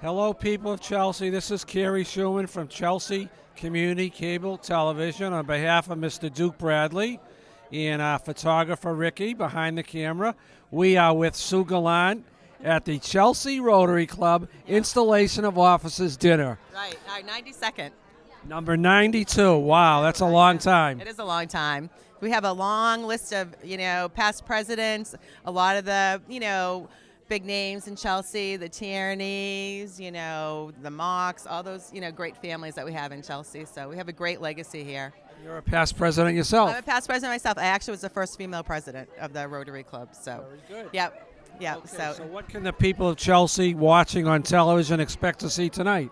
Hello, people of Chelsea. This is Kerry Schumann from Chelsea Community Cable Television on behalf of Mr. Duke Bradley and our photographer Ricky behind the camera. We are with Sue Gallant at the Chelsea Rotary Club Installation of Officers Dinner. Right, our 92nd. Number 92. Wow, that's a long time. It is a long time. We have a long list of, past presidents, a lot of the, big names in Chelsea, the Tierneys, the Mocks, all those, great families that we have in Chelsea. So we have a great legacy here. You're a past president yourself. I'm a past president myself. I actually was the first female president of the Rotary Club. So, very good. Yep. Okay, so what can the people of Chelsea watching on television expect to see tonight?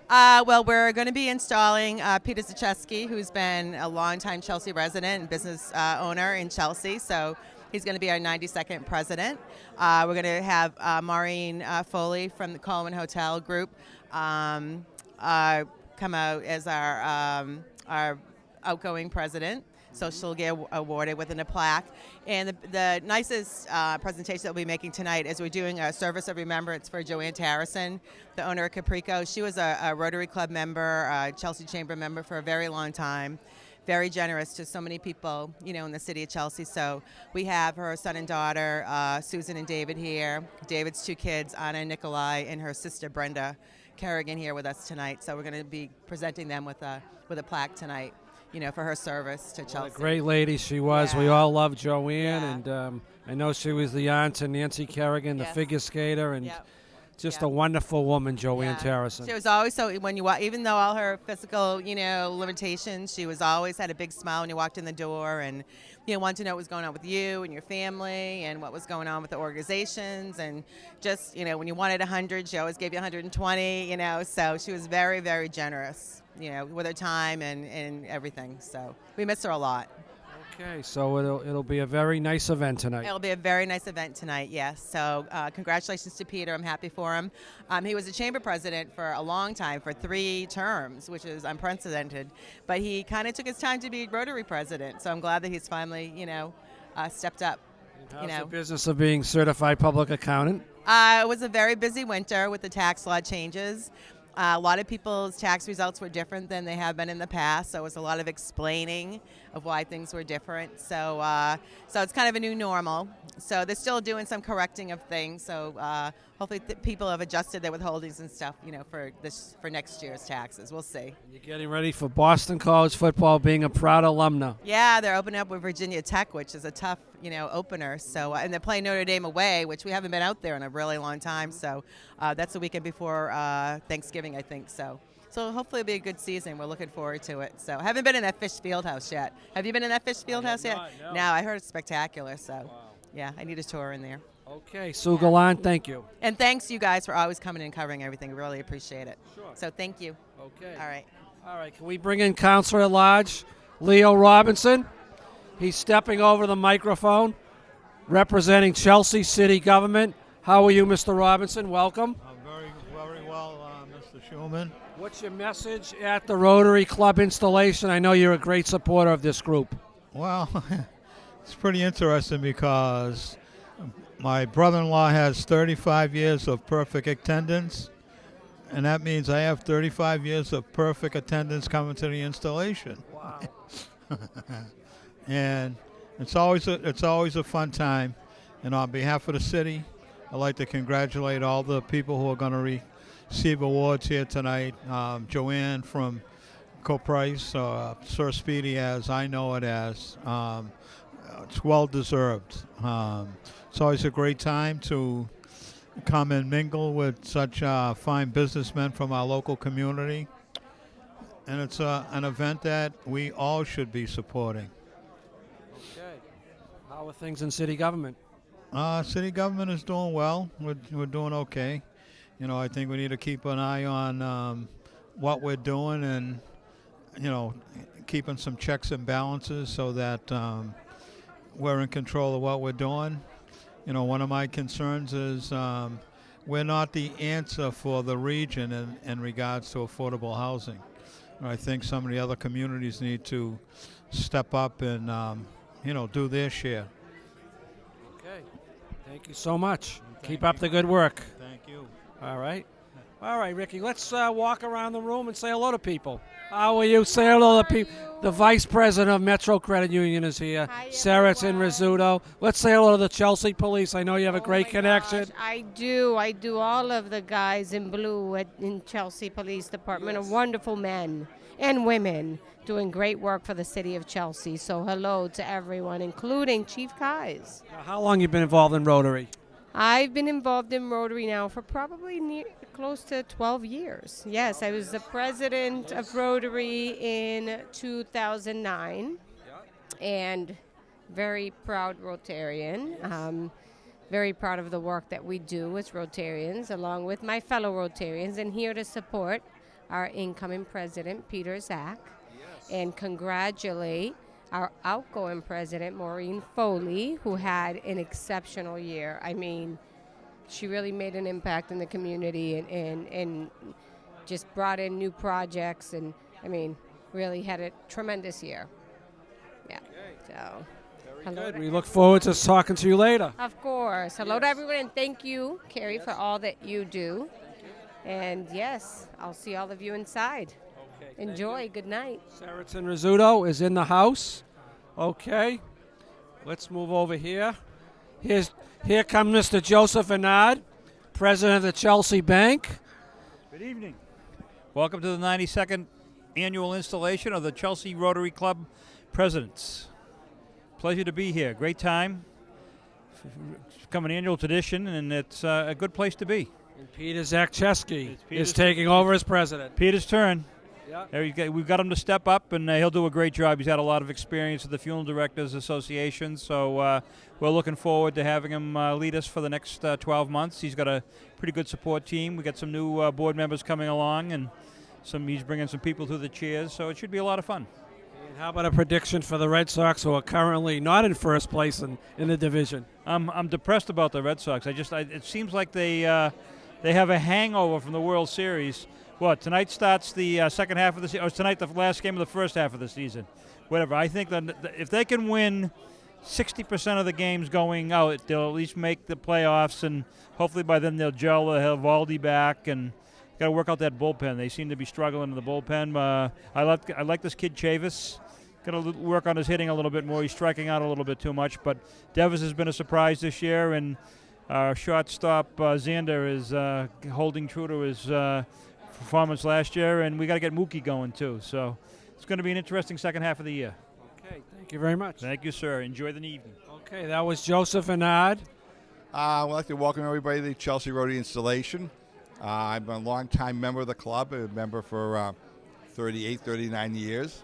Well, we're going to be installing Peter Zacheski, who's been a longtime Chelsea resident and business owner in Chelsea. So he's going to be our 92nd president. We're going to have Maureen Foley from the Coleman Hotel Group come out as our outgoing president. So she'll get awarded with a plaque. And the nicest presentation that we'll be making tonight is we're doing a service of remembrance for Joanne Harrison, the owner of Caprico. She was a Rotary Club member, a Chelsea Chamber member for a very long time. Very generous to so many people, in the city of Chelsea. So we have her son and daughter, Susan and David here. David's two kids, Anna and Nikolai, and her sister Brenda Kerrigan here with us tonight. So we're going to be presenting them with a plaque tonight, for her service to Chelsea. What a great lady she was. Yeah. We all love Joanne, Yeah. and I know she was the aunt to Nancy Kerrigan, the Yes. figure skater, and Yep. just Yep. a wonderful woman, Joanne Harrison. She was always so, even though all her physical, limitations, she was always had a big smile when you walked in the door, and wanted to know what was going on with you and your family and what was going on with the organizations, and just, when you wanted 100, she always gave you 120, so she was very, very generous, with her time and everything. So we miss her a lot. Okay, so it'll be a very nice event tonight. It'll be a very nice event tonight, yes. So congratulations to Peter. I'm happy for him. He was a chamber president for a long time, for 3 terms, which is unprecedented. But he kind of took his time to be Rotary president. So I'm glad that he's finally, stepped up. How's the business of being certified public accountant? It was a very busy winter with the tax law changes. A lot of people's tax results were different than they have been in the past, so it was a lot of explaining of why things were different. So it's kind of a new normal. So they're still doing some correcting of things. So hopefully people have adjusted their withholdings and stuff, for next year's taxes. We'll see. You're getting ready for Boston College football, being a proud alumna. Yeah, they're opening up with Virginia Tech, which is a tough, opener. So and they're playing Notre Dame away, which we haven't been out there in a really long time. So that's the weekend before Thanksgiving, I think. So hopefully it'll be a good season. We're looking forward to it. So I haven't been in that Fish Fieldhouse yet. Have you been in that Fish Fieldhouse yet? No. No, I heard it's spectacular. So yeah, I need a tour in there. Okay, Sue Gallant, thank you. And thanks you guys for always coming and covering everything. We really appreciate it. Sure. So thank you. Okay. All right. Can we bring in Councilor at Large, Leo Robinson? He's stepping over the microphone, representing Chelsea City Government. How are you, Mr. Robinson? Welcome. I'm very well, Mr. Schumann. What's your message at the Rotary Club installation? I know you're a great supporter of this group. Well, it's pretty interesting because my brother-in-law has 35 years of perfect attendance, and that means I have 35 years of perfect attendance coming to the installation. Wow. And it's always a fun time. And on behalf of the city, I'd like to congratulate all the people who are going to receive awards here tonight. Joanne from Co-Price, Sir Speedy as I know it as. It's well deserved. It's always a great time to come and mingle with such fine businessmen from our local community. And it's an event that we all should be supporting. Okay. How are things in city government? City government is doing well. We're doing okay. I think we need to keep an eye on what we're doing and, keeping some checks and balances so that we're in control of what we're doing. One of my concerns is we're not the answer for the region in regards to affordable housing. I think some of the other communities need to step up and, do their share. Okay. Thank you so much. Keep up the good work. Thank you. All right. All right, Ricky, let's walk around the room and say hello to people. How are you? Say hello to people. The Vice President of Metro Credit Union is here, Saracen Rizzuto. Let's say hello to the Chelsea Police. I know you have a great connection. Gosh, I do. All of the guys in blue in Chelsea Police Department are wonderful men and women doing great work for the city of Chelsea. So hello to everyone, including Chief Kais. Now, how long you been involved in Rotary? I've been involved in Rotary now for probably close to 12 years. Yes, I was the president of Rotary in 2009 and very proud Rotarian. Very proud of the work that we do as Rotarians along with my fellow Rotarians, and here to support our incoming president, Peter Zach, and congratulate our outgoing president, Maureen Foley, who had an exceptional year. I mean, she really made an impact in the community and just brought in new projects and, I mean, really had a tremendous year. Yeah, so hello. Good. We look forward to talking to you later. Of course. Hello to everyone, and thank you, Carrie, for all that you do. And yes, I'll see all of you inside. Enjoy. Good night. Saracen Rizzuto is in the house. Okay. Let's move over here. Here comes Mr. Joseph Anad, president of the Chelsea Bank. Good evening. Welcome to the 92nd annual installation of the Chelsea Rotary Club Presidents. Pleasure to be here. Great time. It's become an annual tradition, and it's a good place to be. And Peter Zakcheski is taking over as president. Peter's turn. Yeah. We've got him to step up, and he'll do a great job. He's had a lot of experience with the Funeral Directors Association, so we're looking forward to having him lead us for the next 12 months. He's got a pretty good support team. We got some new board members coming along, and he's bringing some people through the chairs, so it should be a lot of fun. And how about a prediction for the Red Sox, who are currently not in first place in the division? I'm depressed about the Red Sox. It seems like they have a hangover from the World Series. What, tonight starts the second half of the season, or tonight the last game of the first half of the season? Whatever. I think that if they can win 60% of the games going out, they'll at least make the playoffs, and hopefully by then they'll gel. They'll have Valdi back, and got to work out that bullpen. They seem to be struggling in the bullpen. I like this kid Chavis. Got to work on his hitting a little bit more. He's striking out a little bit too much, but Devers has been a surprise this year, and our shortstop Xander is holding true to his performance last year, and we got to get Mookie going too. So it's going to be an interesting second half of the year. Okay, thank you very much. Thank you, sir. Enjoy the evening. Okay, that was Joseph Anad. I'd like to welcome everybody to the Chelsea Rotary installation. I'm a long-time member of the club, a member for 39 years.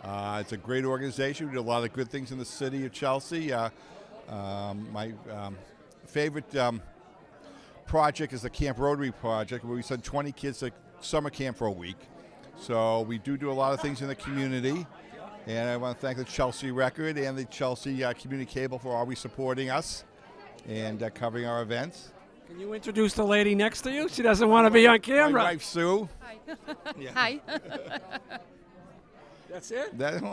It's a great organization. We do a lot of good things in the city of Chelsea. My favorite project is the Camp Rotary project, where we send 20 kids to summer camp for a week. So we do a lot of things in the community, and I want to thank the Chelsea Record and the Chelsea Community Cable for always supporting us and covering our events. Can you introduce the lady next to you? She doesn't want to be on camera. My wife, Sue. Hi. Yeah. Hi. That's it? That's it.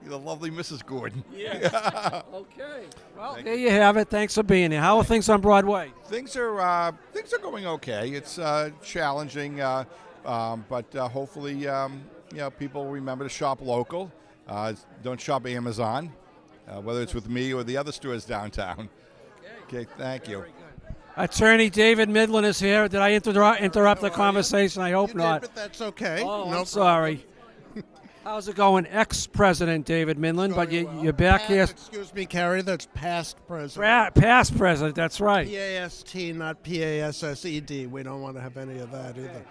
The lovely Mrs. Gordon. Yes. Okay. Well, there you have it. Thanks for being here. How are things on Broadway? Things are going okay. It's challenging, but hopefully, people remember to shop local. Don't shop Amazon, whether it's with me or the other stores downtown. Okay, thank you. Attorney David Midland is here. Did I interrupt the conversation? I hope You not. did, but that's okay. Oh, No I'm sorry. How's it going, ex-president David Midland? But you're back here. Excuse me, Carrie. That's past president. Past president, that's right. PAST, not PASSED. We don't want to have any of that either.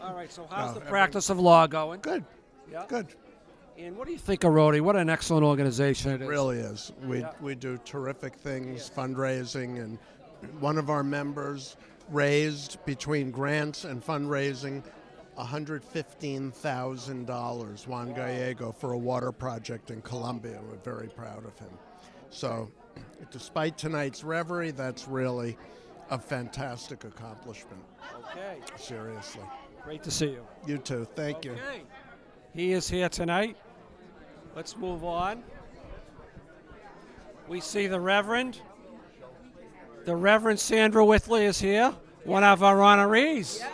All right, so how's the practice of law going? Good. Yeah. Good. And what do you think of Rotary? What an excellent organization it is. It really is. We do terrific things, fundraising, and one of our members raised between grants and fundraising $115,000, Juan Gallego, for a water project in Colombia. We're very proud of him. So despite tonight's reverie, that's really a fantastic accomplishment. Okay. Seriously. Great to see you. You too. Thank you. Okay. He is here tonight. Let's move on. We see the Reverend. The Reverend Sandra Whitley is here, one of our honorees. Yes.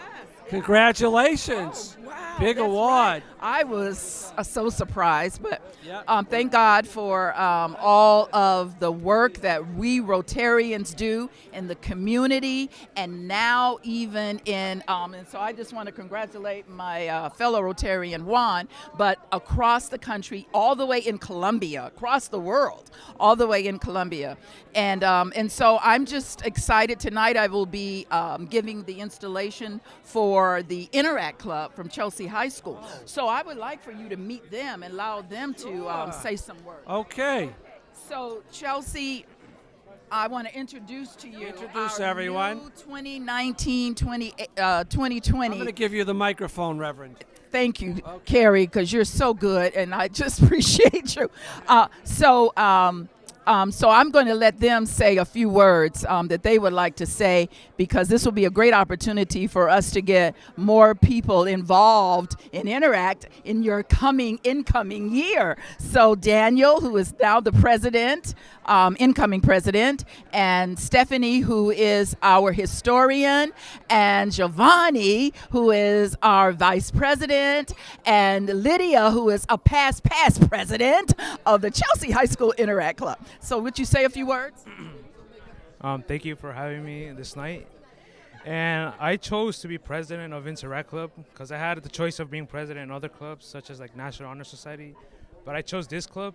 Congratulations. Oh, wow, Big that's award. right. I was so surprised, but Yeah. thank God for all of the work that we Rotarians do in the community, and now even in, and so I just want to congratulate my fellow Rotarian Juan, but across the country, all the way in Colombia, across the world, all the way in Colombia. And so I'm just excited. Tonight I will be giving the installation for the Interact Club from Chelsea High School. So I would like for you to meet them and allow them to say some words. Okay. So Chelsea, I want to introduce to you Introduce our everyone. new 2019-2020. I'm going to give you the microphone, Reverend. Thank you, Carrie, because you're so good, and I just appreciate you. So I'm going to let them say a few words that they would like to say, because this will be a great opportunity for us to get more people involved in Interact in your incoming year. So Daniel, who is now the president, incoming president, and Stephanie, who is our historian, and Giovanni, who is our vice president, and Lydia, who is a past president of the Chelsea High School Interact Club. So would you say a few words? Thank you for having me this night. And I chose to be president of Interact Club because I had the choice of being president in other clubs, such as like National Honor Society. But I chose this club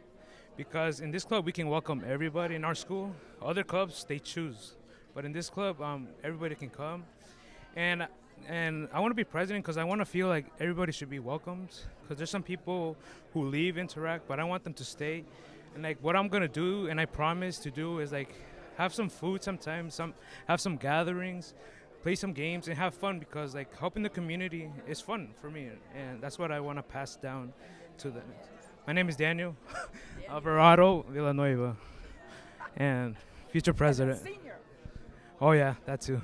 because in this club we can welcome everybody in our school. Other clubs, they choose. But in this club, everybody can come. And I want to be president because I want to feel like everybody should be welcomed. Because there's some people who leave Interact, but I want them to stay. And like what I'm gonna do, and I promise to do, is like have some food sometimes, have some gatherings, play some games, and have fun, because like helping the community is fun for me, and that's what I want to pass down to the. My name is Daniel Alvarado Villanueva, and future president. Senior. Oh yeah, that too.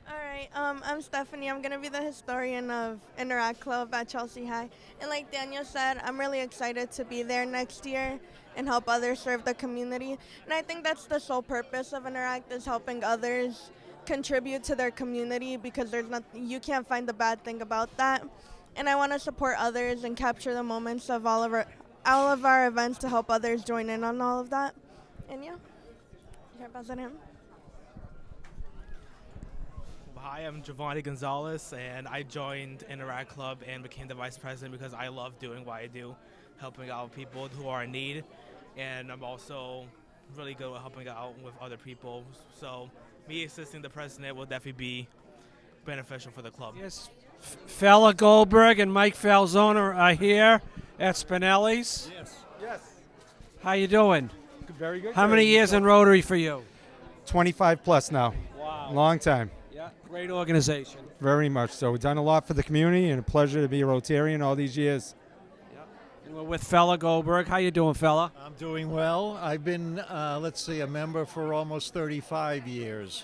All right, I'm Stephanie. I'm going to be the historian of Interact Club at Chelsea High. And like Daniel said, I'm really excited to be there next year and help others serve the community. And I think that's the sole purpose of Interact, is helping others contribute to their community, because you can't find the bad thing about that. And I want to support others and capture the moments of all of our events to help others join in on all of that. And yeah, Chair President. Hi, I'm Giovanni Gonzalez, and I joined Interact Club and became the vice president because I love doing what I do, helping out people who are in need, and I'm also really good at helping out with other people. So me assisting the president will definitely be beneficial for the club. Yes. Fella Goldberg and Mike Falzona are here at Spinellis. Yes. How you doing? Very good. How many years in Rotary for you? 25 plus now. Wow. Long time. Yeah, great organization. Very much so. We've done a lot for the community, and a pleasure to be a Rotarian all these years. And we're with Fella Goldberg. How you doing, Fella? I'm doing well. I've been, a member for almost 35 years,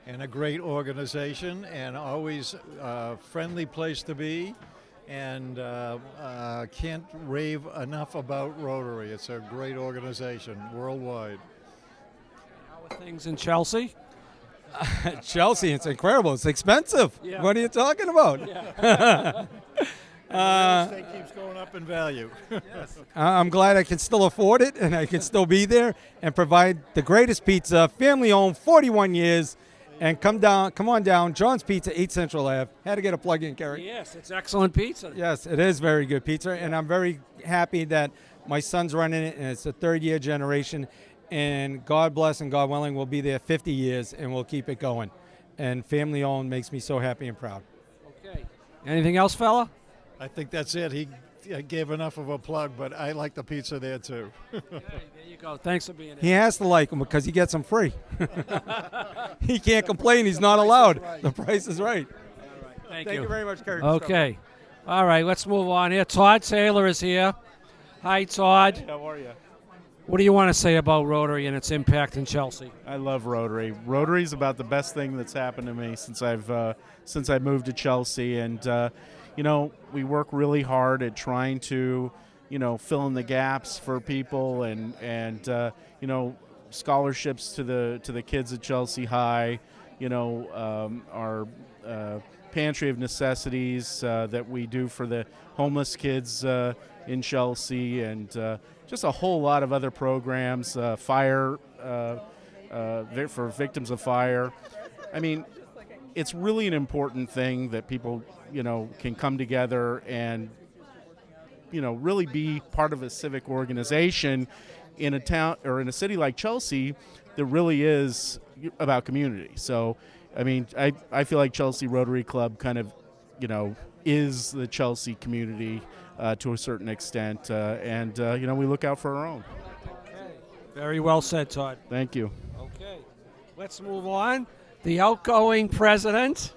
and a great organization, and always a friendly place to be, and can't rave enough about Rotary. It's a great organization worldwide. How are things in Chelsea? Chelsea, it's incredible. It's expensive. Yeah. What are you talking about? Yeah. Real estate keeps going up in value. I'm glad I can still afford it, and I can still be there and provide the greatest pizza, family-owned, 41 years. And come on down, John's Pizza, 8 Central Ave. Had to get a plug in, Kerry. Yes, it's excellent pizza. Yes, it is very good pizza, and I'm very happy that my son's running it, and it's the third-year generation. And God bless and God willing, we'll be there 50 years, and we'll keep it going. And family-owned makes me so happy and proud. Okay. Anything else, fella? I think that's it. He gave enough of a plug, but I like the pizza there too. Okay, there you go. Thanks for being He here. has to like them because he gets them free. He can't complain. He's not allowed. The price is right. Thank you very much, Kerry. Okay. All right, let's move on here. Todd Sailor is here. Hi, Todd. How are you? What do you want to say about Rotary and its impact in Chelsea? I love Rotary. Rotary is about the best thing that's happened to me since I moved to Chelsea, and we work really hard at trying to, fill in the gaps for people, and scholarships to the kids at Chelsea High, our pantry of necessities that we do for the homeless kids in Chelsea, and just a whole lot of other programs, fire for victims of fire. I mean, it's really an important thing that people, can come together and, really be part of a civic organization in a town or in a city like Chelsea that really is about community. So, I mean, I feel like Chelsea Rotary Club kind of, is the Chelsea community to a certain extent, and we look out for our own. Very well said, Todd. Thank you. Okay, let's move on. The outgoing president,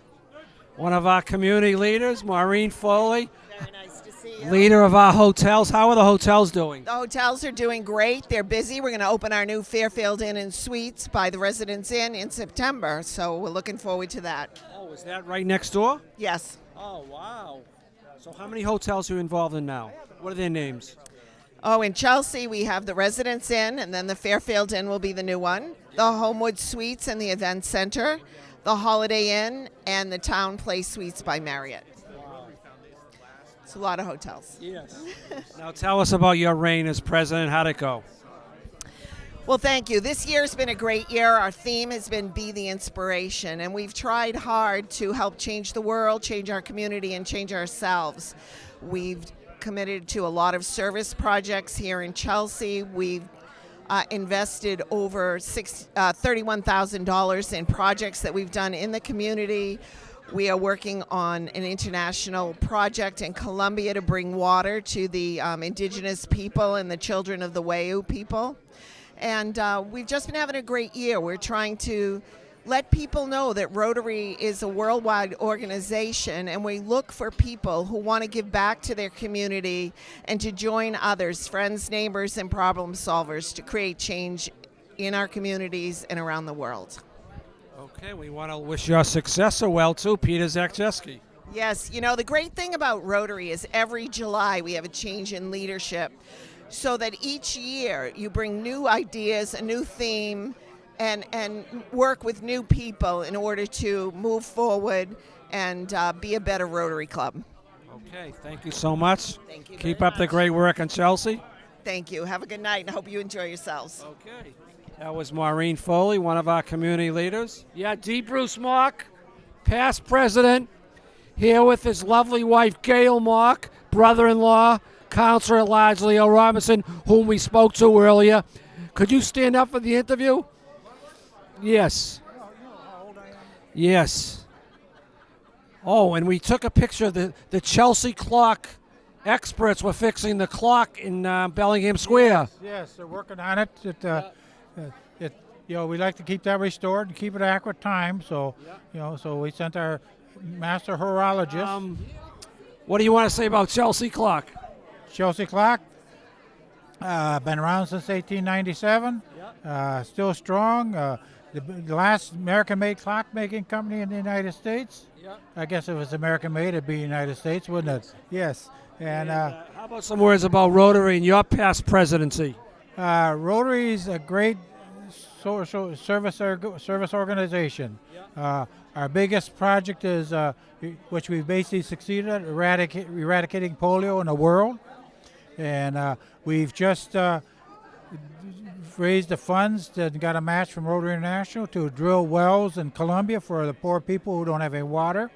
one of our community leaders, Maureen Foley. Very nice to see you. Leader of our hotels. How are the hotels doing? The hotels are doing great. They're busy. We're going to open our new Fairfield Inn and Suites by the Residence Inn in September, so we're looking forward to that. Oh, is that right next door? Yes. Oh, wow. So how many hotels are you involved in now? What are their names? Oh, in Chelsea, we have the Residence Inn, and then the Fairfield Inn will be the new one. The Homewood Suites and the Event Center, the Holiday Inn, and the Town Place Suites by Marriott. Wow. It's a lot of hotels. Yes. Now tell us about your reign as president. How'd it go? Well, thank you. This year's been a great year. Our theme has been Be the Inspiration, and we've tried hard to help change the world, change our community, and change ourselves. We've committed to a lot of service projects here in Chelsea. We've invested over $31,000 in projects that we've done in the community. We are working on an international project in Colombia to bring water to the indigenous people and the children of the Wayuu people. And we've just been having a great year. We're trying to let people know that Rotary is a worldwide organization, and we look for people who want to give back to their community and to join others, friends, neighbors, and problem solvers to create change in our communities and around the world. Okay, we want to wish your successor well, too, Peter Zakcheski. Yes, the great thing about Rotary is every July we have a change in leadership, so that each year you bring new ideas, a new theme, and work with new people in order to move forward and be a better Rotary Club. Okay, thank you so much. Thank you. Keep up the great work in Chelsea. Thank you. Have a good night, and I hope you enjoy yourselves. Okay. That was Maureen Foley, one of our community leaders. Yeah, Dee Bruce Mock, past president, here with his lovely wife, Gail Mock, brother-in-law, Councilor at Large Leo Robinson, whom we spoke to earlier. Could you stand up for the interview? Yes. Yes. Oh, and we took a picture of the Chelsea clock. Experts were fixing the clock in Bellingham Square. Yes, they're working on it. We like to keep that restored and keep it accurate time. So, so we sent our master horologist. What do you want to say about Chelsea clock? Chelsea clock, been around since 1897. Still strong. The last American-made clock-making company in the United States. I guess if it's American-made, it'd be United States, wouldn't it? Yes. And how about some words about Rotary and your past presidency? Rotary is a great social service organization. Our biggest project is, which we've basically succeeded at, eradicating polio in the world. And we've just raised the funds and got a match from Rotary International to drill wells in Colombia for the poor people who don't have any water.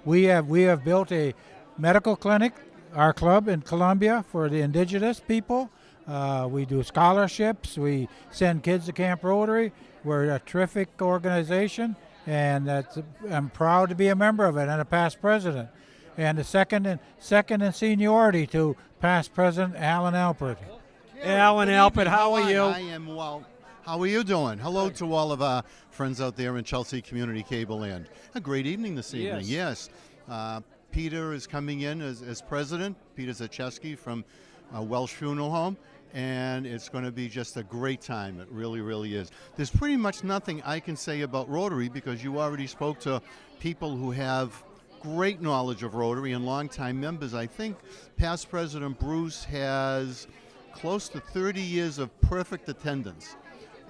We have built a medical clinic, our club in Colombia, for the indigenous people. We do scholarships. We send kids to Camp Rotary. We're a terrific organization, and I'm proud to be a member of it and a past president. And the second in seniority to past President Alan Alpert. Alan Alpert, how are you? I am well. How are you doing? Hello to all of our friends out there in Chelsea Community Cable Land. A great evening this evening. Yes. Peter is coming in as president, Peter Zakcheski from Welsh Funeral Home, and it's going to be just a great time. It really, really is. There's pretty much nothing I can say about Rotary because you already spoke to people who have great knowledge of Rotary and longtime members. I think past President Bruce has close to 30 years of perfect attendance.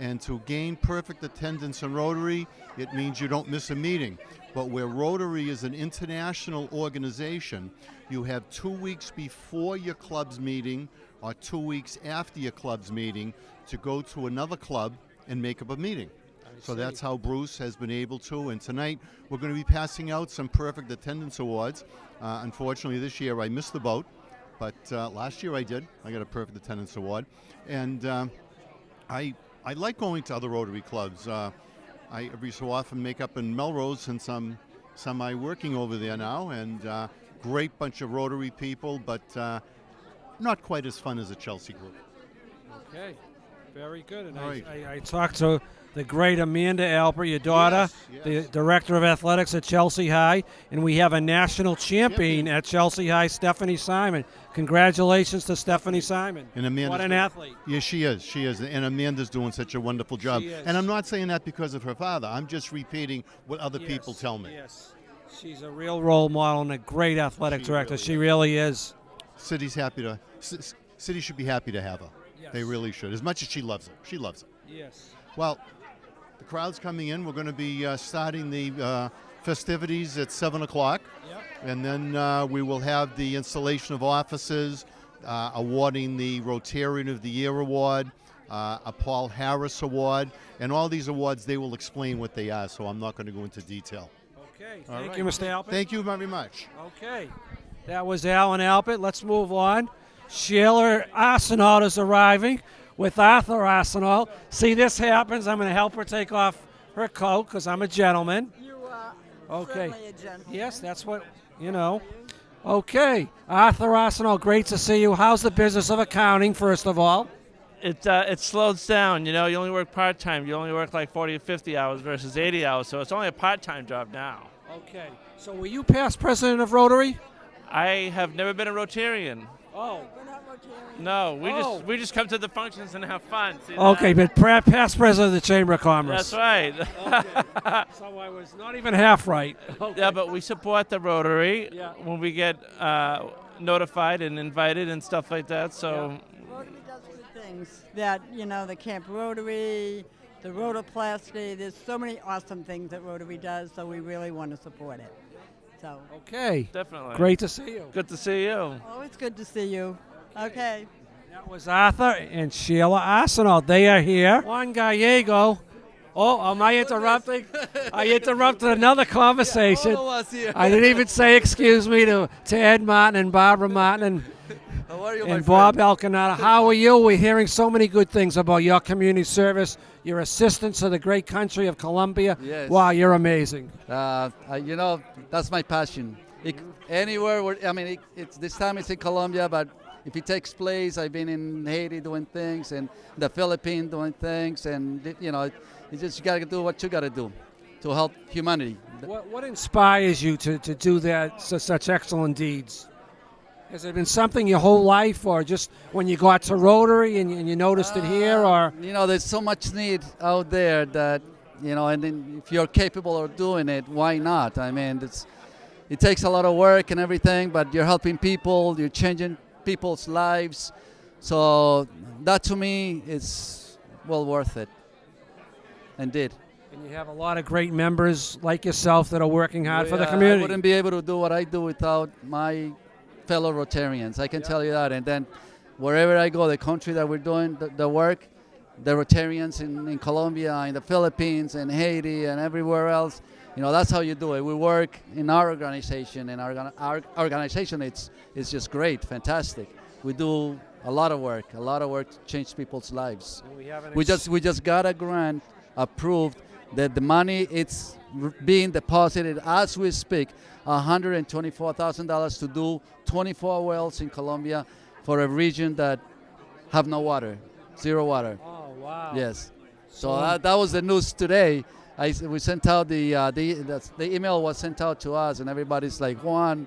And to gain perfect attendance in Rotary, it means you don't miss a meeting. But where Rotary is an international organization, you have 2 weeks before your club's meeting or 2 weeks after your club's meeting to go to another club and make up a meeting. So that's how Bruce has been able to. And tonight we're going to be passing out some perfect attendance awards. Unfortunately, this year I missed the boat, but last year I did. I got a perfect attendance award. And I like going to other Rotary clubs. I every so often make up in Melrose since I'm semi-working over there now. And great bunch of Rotary people, but not quite as fun as a Chelsea group. Okay, very good. And All right. I talked to the great Amanda Alper, your daughter, the director of athletics at Chelsea High, and we have a national champion at Chelsea High, Stephanie Simon. Congratulations to Stephanie Simon. And Amanda's what an athlete. Yeah, she is. She is. And Amanda's doing such a wonderful job. She is. And I'm not saying that because of her father. I'm just repeating what other people tell me. Yes. She's a real role model and a great athletic director. She really is. City's happy to. City should be happy to have her. Yes. They really should. As much as she loves it. She loves it. Yes. Well, the crowd's coming in. We're going to be starting the festivities at 7 o'clock. Yep. And then we will have the installation of offices, awarding the Rotarian of the Year award, a Paul Harris award. And all these awards, they will explain what they are, so I'm not going to go into detail. Okay. All Thank right. you, Mr. Alpert. Thank you very much. Okay. That was Alan Alpert. Let's move on. Sheila Arsenault is arriving with Arthur Arsenault. See, this happens. I'm going to help her take off her coat because I'm a gentleman. You are Okay. certainly a gentleman. Yes, that's what, you know. Okay. Arthur Arsenault, great to see you. How's the business of accounting, first of all? It slows down. You know, you only work part-time. You only work like 40 or 50 hours versus 80 hours, so it's only a part-time job now. Okay. So were you past president of Rotary? I have never been a Rotarian. Oh. No, we just come to the functions and have fun. See that? Okay, but past president of the Chamber of Commerce. That's right. Okay. So I was not even half right. Okay. Yeah, but we support the Rotary Yeah. when we get notified and invited and stuff like that. So Rotary does good things. That, you know, the Camp Rotary, the Rotoplasty, there's so many awesome things that Rotary does, so we really want to support it. So. Okay. Definitely. Great to see you. Good to see you. Always good to see you. Okay. That was Arthur and Sheila Arsenault. They are here. Juan Gallego. Oh, am I interrupting? I interrupted another conversation. I didn't even say excuse me to Ed Martin and Barbara Martin and Bob Elkanata. How are you? We're hearing so many good things about your community service, your assistance to the great country of Colombia. Yes. Wow, you're amazing. You know, that's my passion. Anywhere, it's this time it's in Colombia, but if it takes place, I've been in Haiti doing things, and the Philippines doing things, and you know, you just got to do what you got to do to help humanity. What inspires you to do that, such excellent deeds? Has it been something your whole life, or just when you got to Rotary and you noticed it here, or? You know, there's so much need out there that, you know, and then if you're capable of doing it, why not? I mean, it takes a lot of work and everything, but you're helping people, you're changing people's lives. So that to me is well worth it. Indeed. And you have a lot of great members like yourself that are working hard for the community. I wouldn't be able to do what I do without my fellow Rotarians. I can tell you that. And then wherever I go, the country that we're doing the work, the Rotarians in Colombia, in the Philippines, in Haiti, and everywhere else, you know, that's how you do it. We work in our organization, and our organization, it's just great, fantastic. We do a lot of work to change people's lives. We just got a grant approved that the money it's being deposited as we speak, $124,000 to do 24 wells in Colombia for a region that have no water, zero water. Oh wow! Yes. So that was the news today. We sent out the email was sent out to us, and everybody's like, Juan,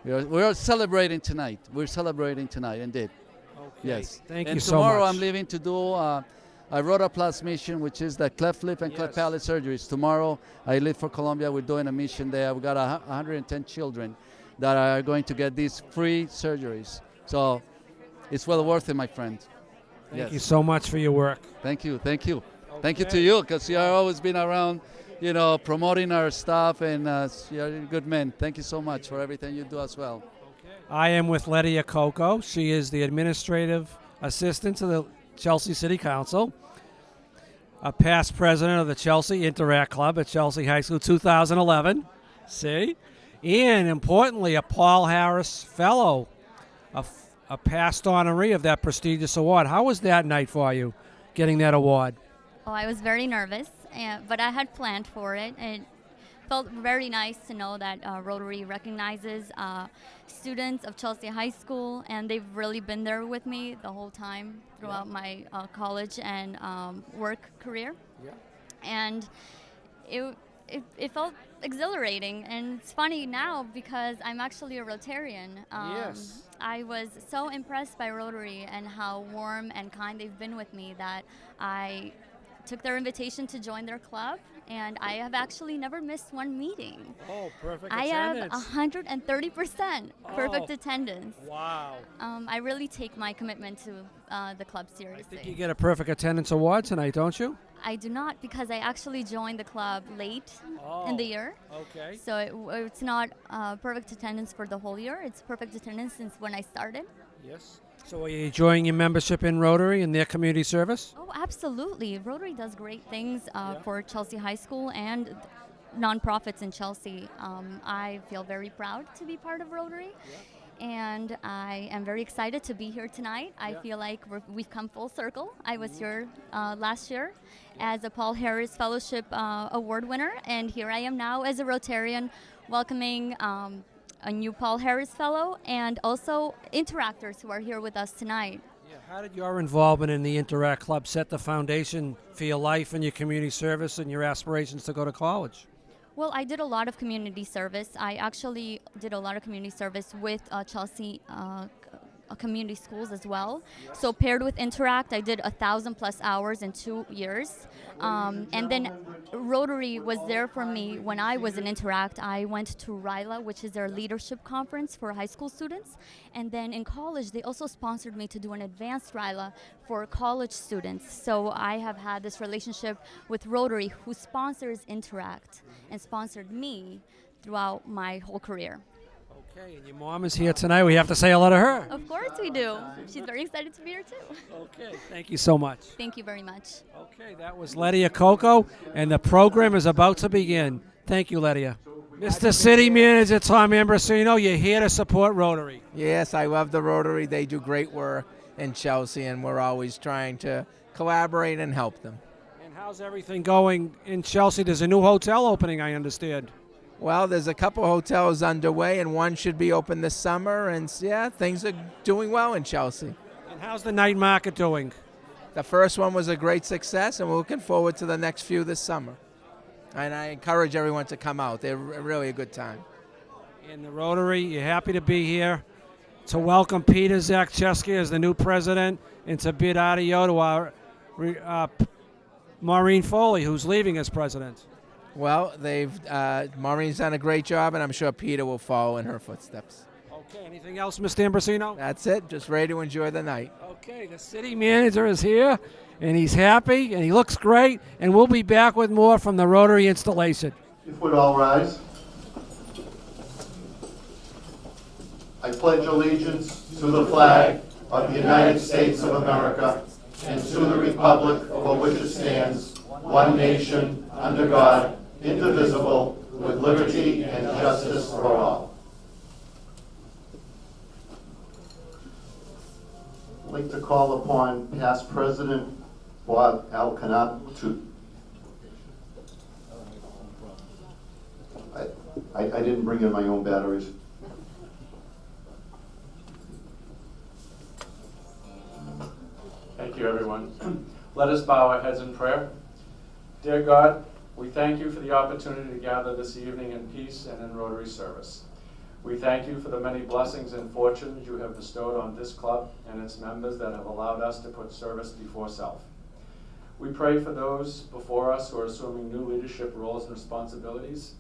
we're celebrating tonight. We're celebrating tonight, indeed. Okay. Yes. Thank and you so much. tomorrow I'm leaving to do a Rotoplas mission, which is the cleft lip and cleft palate surgeries. Tomorrow I leave for Colombia. We're doing a mission there. We've got 110 children that are going to get these free surgeries. So it's well worth it, my friend. Thank you so much for your work. Thank you. Thank you. Thank you to you, because you have always been around, promoting our stuff, and you're a good man. Thank you so much for everything you do as well. I am with Lydia Coco. She is the administrative assistant to the Chelsea City Council, a past president of the Chelsea Interact Club at Chelsea High School 2011. See? And importantly, a Paul Harris Fellow, a past honoree of that prestigious award. How was that night for you, getting that award? Oh, I was very nervous, but I had planned for it. It felt very nice to know that Rotary recognizes students of Chelsea High School, and they've really been there with me the whole time throughout my college and work career. Yeah. And it felt exhilarating, and it's funny now because I'm actually a Rotarian. Yes. I was so impressed by Rotary and how warm and kind they've been with me that I took their invitation to join their club, and I have actually never missed one meeting. Oh, perfect I attendance. have 130% perfect attendance. Wow. I really take my commitment to the club seriously. I think you get a perfect attendance award tonight, don't you? I do not, because I actually joined the club late in the year. Okay. So it's not perfect attendance for the whole year. It's perfect attendance since when I started. Yes. So are you enjoying your membership in Rotary and their community service? Oh, absolutely. Rotary does great things for Chelsea High School and nonprofits in Chelsea. I feel very proud to be part of Rotary. And I am very excited to be here tonight. I feel like we've come full circle. I was here last year as a Paul Harris Fellowship Award winner, and here I am now as a Rotarian welcoming a new Paul Harris Fellow and also interactors who are here with us tonight. Yeah. How did your involvement in the Interact Club set the foundation for your life and your community service and your aspirations to go to college? Well, I did a lot of community service. I actually did a lot of community service with Chelsea community schools as well. So paired with Interact, I did 1,000+ hours in 2 years. And then Rotary was there for me when I was in Interact. I went to RILA, which is their leadership conference for high school students. And then in college, they also sponsored me to do an advanced RILA for college students. So I have had this relationship with Rotary, who sponsors Interact and sponsored me throughout my whole career. Okay, and your mom is here tonight. We have to say hello to her. Of course we do. She's very excited to be here too. Okay, thank you so much. Thank you very much. Okay, that was Lydia Coco, and the program is about to begin. Thank you, Lydia. Mr. City Manager Tom Ambrosino, you're here to support Rotary. Yes, I love the Rotary. They do great work in Chelsea, and we're always trying to collaborate and help them. And how's everything going in Chelsea? There's a new hotel opening, I understand. Well, there's a couple hotels underway, and one should be open this summer, and yeah, things are doing well in Chelsea. And how's the night market doing? The first one was a great success, and we're looking forward to the next few this summer. And I encourage everyone to come out. They're really a good time. In the Rotary, you're happy to be here to welcome Peter Zakcheski as the new president, and to bid adieu to our Maureen Foley, who's leaving as president. Well, Maureen's done a great job, and I'm sure Peter will follow in her footsteps. Okay, anything else, Mr. Ambrosino? That's it. Just ready to enjoy the night. Okay, the city manager is here, and he's happy, and he looks great, and we'll be back with more from the Rotary installation. If we'd all rise. I pledge allegiance to the flag of the United States of America and to the republic for which it stands, one nation, under God, indivisible, with liberty and justice for all. I'd like to call upon past President Bob Alcanat to... I didn't bring in my own batteries. Thank you, everyone. Let us bow our heads in prayer. Dear God, we thank you for the opportunity to gather this evening in peace and in Rotary service. We thank you for the many blessings and fortunes you have bestowed on this club and its members that have allowed us to put service before self. We pray for those before us who are assuming new leadership roles and responsibilities.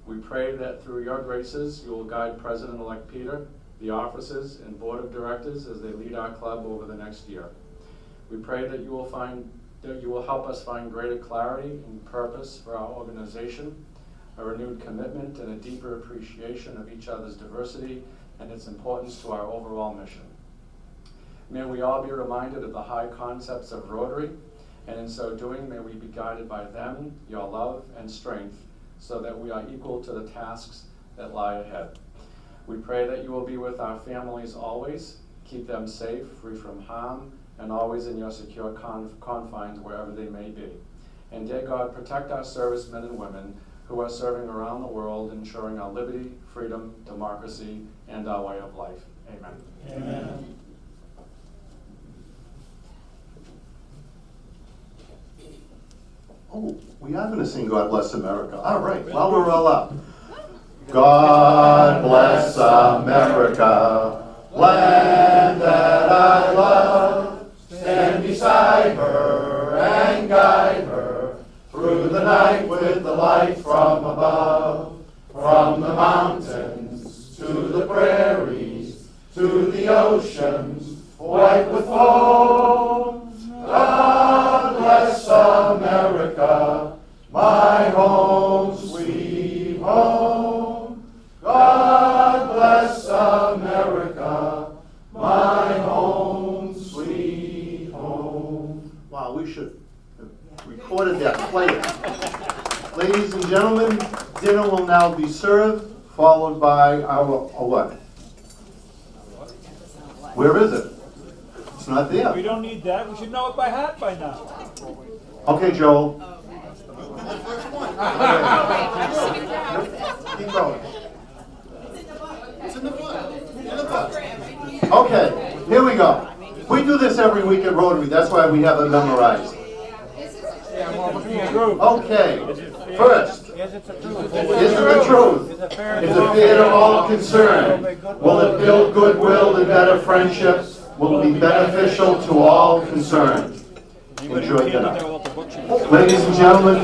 We pray that through your graces, you will guide President-elect Peter, the officers, and board of directors as they lead our club over the next year. We pray that you will find that you will help us find greater clarity and purpose for our organization, a renewed commitment and a deeper appreciation of each other's diversity and its importance to our overall mission. May we all be reminded of the high concepts of Rotary, and in so doing, may we be guided by them, your love and strength, so that we are equal to the tasks that lie ahead. We pray that you will be with our families always, keep them safe, free from harm, and always in your secure confines wherever they may be. And dear God, protect our servicemen and women who are serving around the world, ensuring our liberty, freedom, democracy, and our way of life. Amen. Amen. Oh, we are going to sing God Bless America. All right, while we're all up. God bless America, land that I love. Stand beside her and guide her through the night with the light from above. From the mountains to the prairies, to the oceans white with foam. God bless America, my home, sweet home. God bless America, my home, sweet home. Wow, we should have recorded that. Play it. Ladies and gentlemen, dinner will now be served, followed by our, what? Where is it? It's not there. We don't need that. We should know it by heart by now. Okay, Joel. Keep going. It's in the book. Okay, here we go. We do this every week at Rotary. That's why we have it memorized. Okay, first. Is it the truth? Is it fair to all concerned? Will it build goodwill and better friendships? Will it be beneficial to all concerned? Enjoy dinner. Ladies and gentlemen,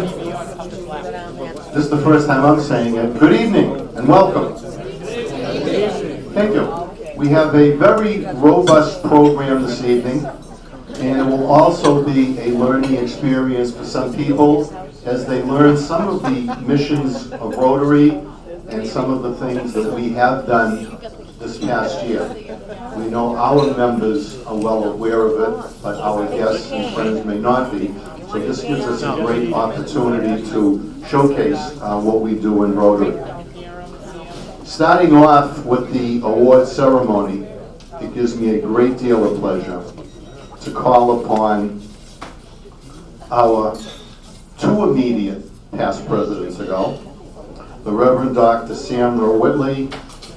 this is the first time I'm saying it. Good evening and welcome. Thank you. We have a very robust program this evening, and it will also be a learning experience for some people as they learn some of the missions of Rotary and some of the things that we have done this past year. We know our members are well aware of it, but our guests and friends may not be. So this gives us a great opportunity to showcase what we do in Rotary. Starting off with the award ceremony, it gives me a great deal of pleasure to call upon our two immediate past presidents ago, the Reverend Dr. Sandra Whitley,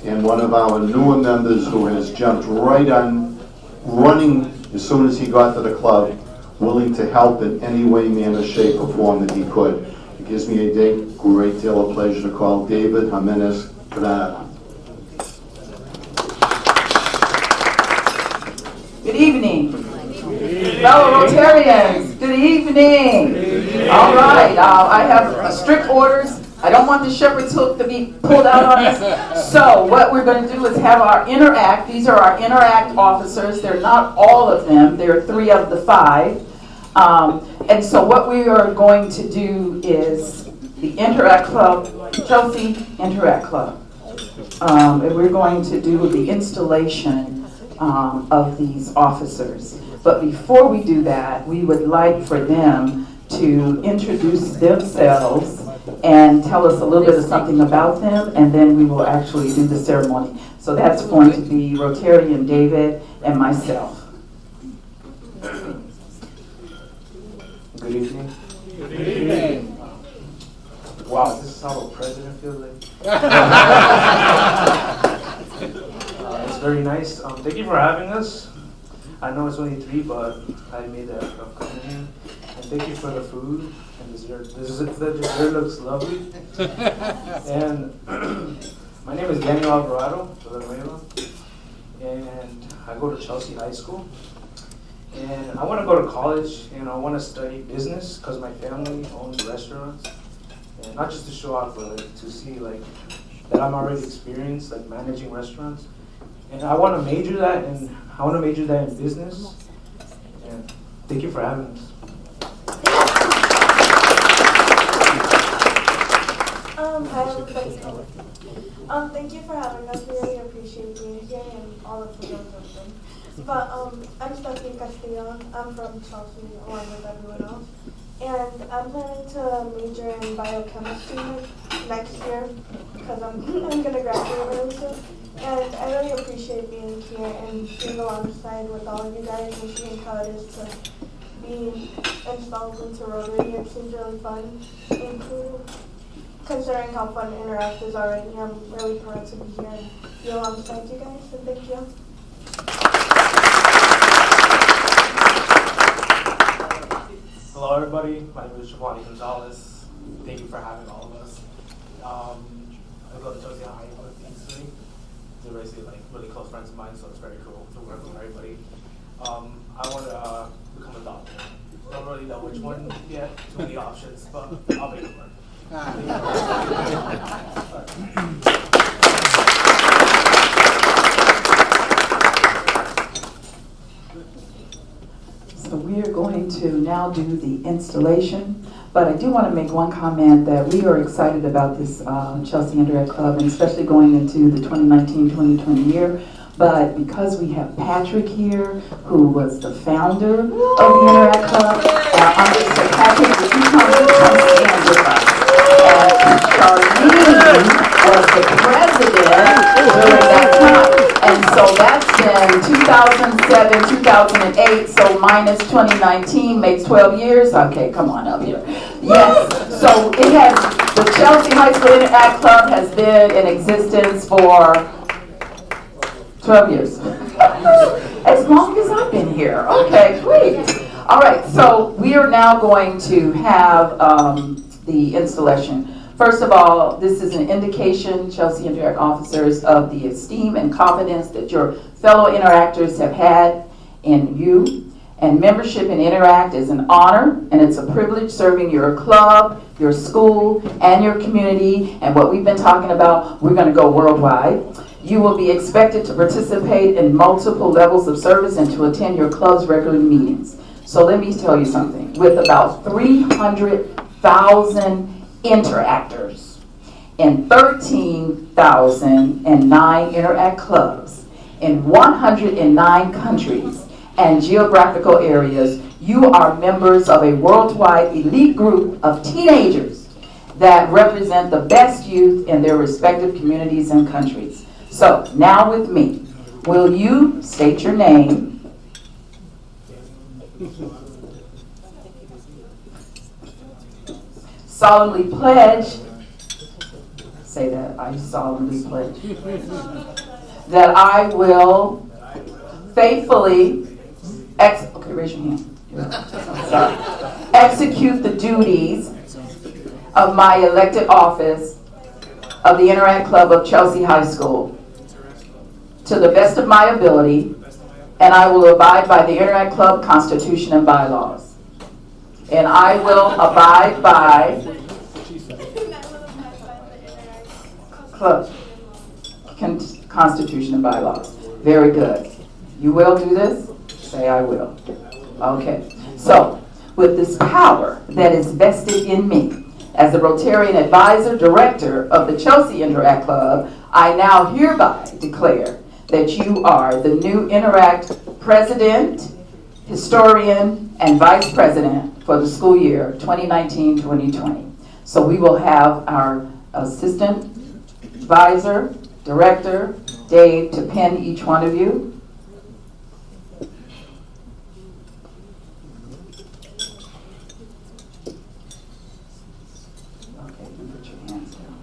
and one of our newer members who has jumped right on, running as soon as he got to the club, willing to help in any way, manner, shape, or form that he could. It gives me a great deal of pleasure to call David Jimenez Granada. Good evening. Fellow Rotarians, good evening. All right, I have strict orders. I don't want the shepherd's hook to be pulled out on us. So what we're going to do is have our Interact. These are our Interact officers. They're not all of them. They're 3 of the 5. And so what we are going to do is the Interact Club, Chelsea Interact Club. And we're going to do the installation of these officers. But before we do that, we would like for them to introduce themselves and tell us a little bit of something about them, and then we will actually do the ceremony. So that's going to be Rotarian David and myself. Good evening. Good evening. Wow, this is how a president feels like. It's very nice. Thank you for having us. I know it's only 3, but I made the effort of coming here. And thank you for the food and dessert. The dessert looks lovely. And my name is Daniel Alvarado, Villanueva, and I go to Chelsea High School. And I want to go to college, and I want to study business because my family owns restaurants. And not just to show off, but like, to see like that I'm already experienced like managing restaurants. And I want to major that in business. And thank you for having us. Hi, everybody. Thank you for having us. We really appreciate being here and all of the girls of them. But I'm Stephanie Castillo. I'm from Chelsea, along with everyone else. And I'm planning to major in biochemistry next year because I'm going to graduate really soon. And I really appreciate being here and being alongside with all of you guys and seeing how it is to be installed into Rotary. It seems really fun, including considering how fun Interact is already. I'm really proud to be here and be alongside you guys, and thank you. Hello everybody, my name is Giovanni Gonzalez. Thank you for having all of us. I go to Chelsea High with these three. They're basically like really close friends of mine, so it's very cool to work with everybody. I want to become a doctor. Don't really know which one yet, too many options, but I'll make it work. So we are going to now do the installation, but I do want to make one comment that we are excited about this Chelsea Interact Club, and especially going into the 2019-2020 year. But because we have Patrick here, who was the founder of the Interact Club, so Patrick, would you come stand with us? And Charlene was the president during that time. And so that's been 2007, 2008, so minus 2019 makes 12 years. Okay, come on up here. Yes, so it has, the Chelsea High School Interact Club has been in existence for 12 years. As long as I've been here. Okay, great. All right, so we are now going to have the installation. First of all, this is an indication, Chelsea Interact officers, of the esteem and confidence that your fellow interactors have had in you. And membership in Interact is an honor, and it's a privilege serving your club, your school, and your community. And what we've been talking about, we're going to go worldwide. You will be expected to participate in multiple levels of service and to attend your club's regular meetings. So let me tell you something. With about 300,000 interactors in 13,009 Interact clubs in 109 countries and geographical areas, you are members of a worldwide elite group of teenagers that represent the best youth in their respective communities and countries. So now with me, will you state your name, solemnly pledge, say that, I solemnly pledge, that I will faithfully, okay, raise your hand. Execute the duties of my elected office of the Interact Club of Chelsea High School to the best of my ability, and I will abide by the Interact Club Constitution and bylaws. And I will abide by club Constitution and bylaws. Very good. You will do this? Say I will. Okay. So, with this power that is vested in me as the Rotarian Advisor Director of the Chelsea Interact Club, I now hereby declare that you are the new Interact President, Historian, and Vice President for the school year 2019-2020. So we will have our Assistant Advisor, Director, Dave, to pin each one of you. Okay, you put your hands down.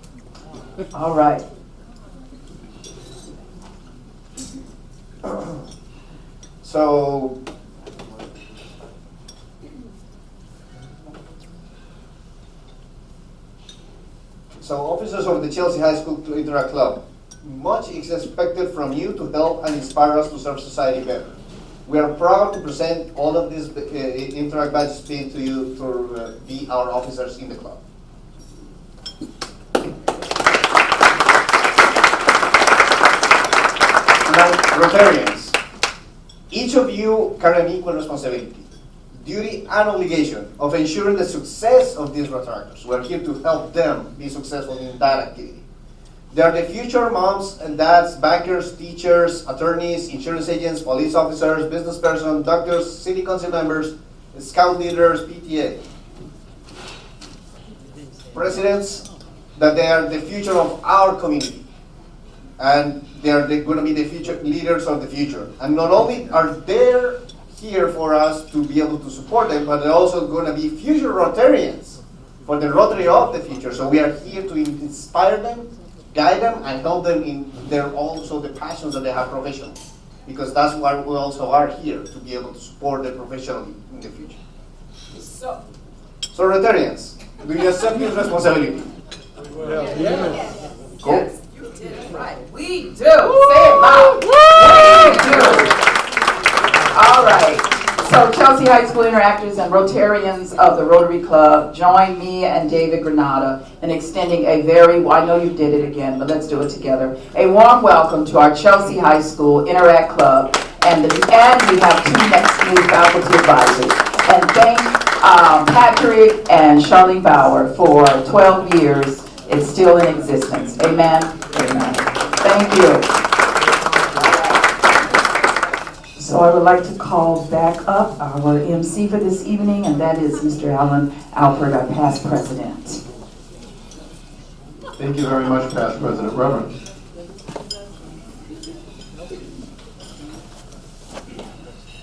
All right. So officers of the Chelsea High School Interact Club, much is expected from you to help and inspire us to serve society better. We are proud to present all of these Interact badges to you to be our officers in the club. Now, Rotarians, each of you carry an equal responsibility. duty and obligation of ensuring the success of these Rotarians. We're here to help them be successful in that activity. They are the future moms and dads, bankers, teachers, attorneys, insurance agents, police officers, business persons, doctors, city council members, scout leaders, PTA. Presidents, that they are the future of our community. And they are going to be the future leaders of the future. And not only are they here for us to be able to support them, but they're also going to be future Rotarians for the Rotary of the future. So we are here to inspire them, guide them, and help them in their also the passions that they have professionally. Because that's why we also are here, to be able to support them professionally in the future. So Rotarians, do you accept this responsibility? Yes. Cool. Yes, you did it right. We do. Say it loud. We do. All right. So Chelsea High School Interactors and Rotarians of the Rotary Club, join me and David Granada in extending a very, I know you did it again, but let's do it together, a warm welcome to our Chelsea High School Interact Club, and we have 2 next new faculty advisors. And thank Patrick and Charlene Bauer for 12 years. It's still in existence. Amen? Amen. Thank you. So I would like to call back up our MC for this evening, and that is Mr. Alan Alpert, our past president. Thank you very much, past President. Reverend.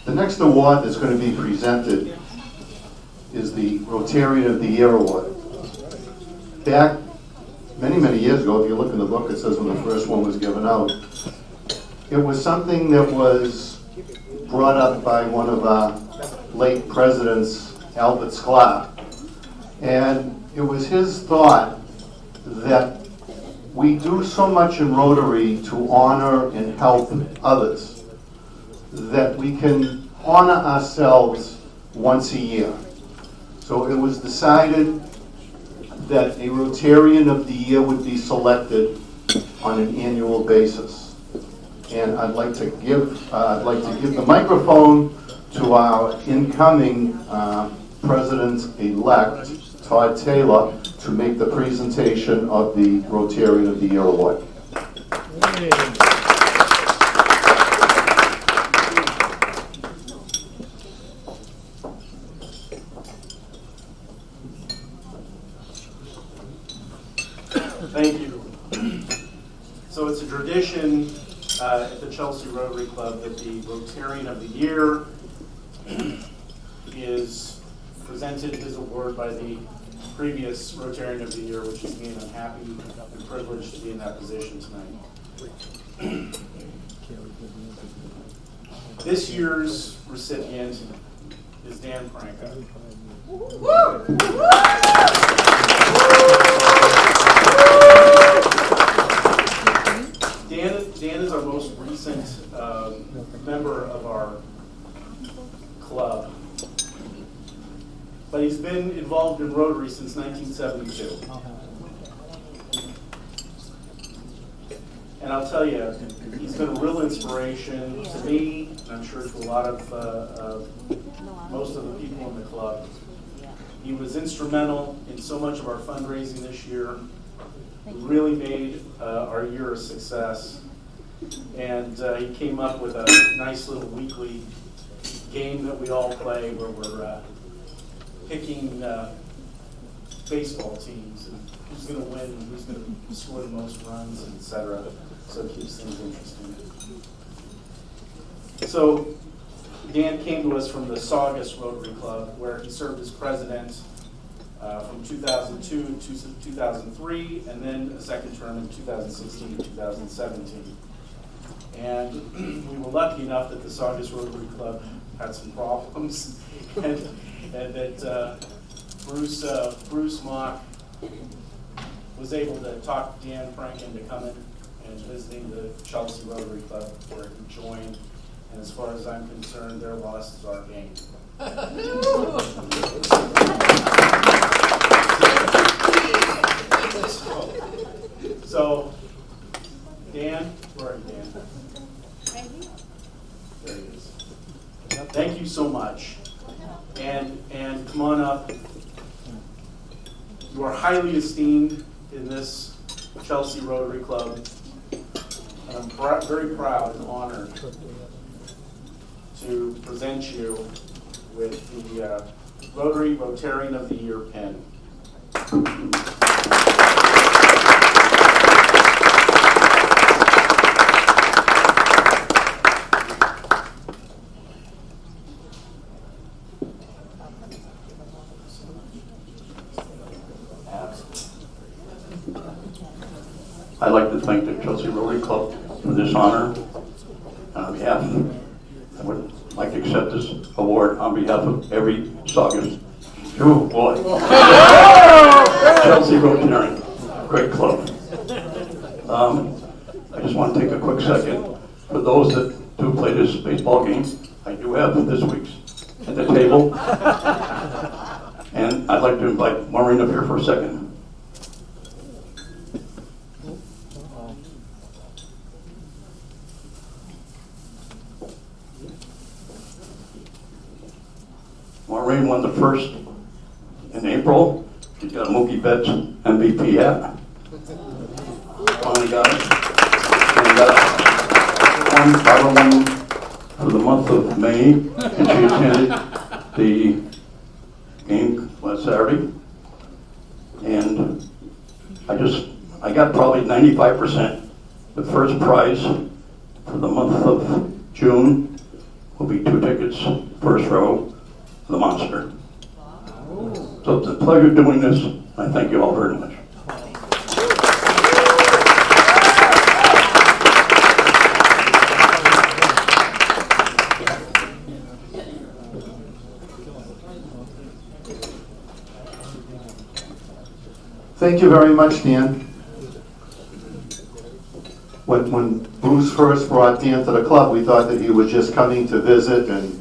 The next award that's going to be presented is the Rotarian of the Year Award. Back many, many years ago, if you look in the book, it says when the first one was given out. It was something that was brought up by one of our late presidents, Albert Sklar. And it was his thought that we do so much in Rotary to honor and help others that we can honor ourselves once a year. So it was decided that a Rotarian of the Year would be selected on an annual basis. And I'd like to give the microphone to our incoming President-elect, Todd Sailor, to make the presentation of the Rotarian of the Year Award. Thank you. So it's a tradition at the Chelsea Rotary Club that the Rotarian of the Year is presented his award by the previous Rotarian of the Year, which is me, and I'm happy and privileged to be in that position tonight. This year's recipient is Dan Franca. Dan is our most recent member of our club, but he's been involved in Rotary since 1972. And I'll tell you, he's been a real inspiration to me, and I'm sure to a lot of most of the people in the club. He was instrumental in so much of our fundraising this year. He really made our year a success. And he came up with a nice little weekly game that we all play where we're picking baseball teams and who's going to win and who's going to score the most runs, etc. So it keeps things interesting. So Dan came to us from the Saugus Rotary Club, where he served as president from 2002 to 2003, and then a second term in 2016 to 2017. And we were lucky enough that the Saugus Rotary Club had some problems, and that Bruce Mock was able to talk Dan Frank into coming and visiting the Chelsea Rotary Club, where he joined. And as far as I'm concerned, their loss is our gain. So, Dan, where are you, Dan? There he is. Thank you so much. And and come on up. You are highly esteemed in this Chelsea Rotary Club. And I'm very proud and honored to present you with the Rotary Rotarian of the Year pin. I'd like to thank the Chelsea Rotary Club for this honor. On behalf, I would like to accept this award on behalf of every Saugus. Oh boy. Chelsea Rotarian, great club. I just want to take a quick second. For those that do play this baseball game, I do have this week's at the table. And I'd like to invite Maureen up here for a second. Maureen won the first in April. She got a Mookie Betts MVP hat. Finally got it. And one bottle one for the month of May. And she attended the game last Saturday. And I got probably 95%. The first prize for the month of June will be 2 tickets, first row, the Monster. So it's a pleasure doing this. I thank you all very much. Thank you very much, Dan. When Bruce first brought Dan to the club, we thought that he was just coming to visit and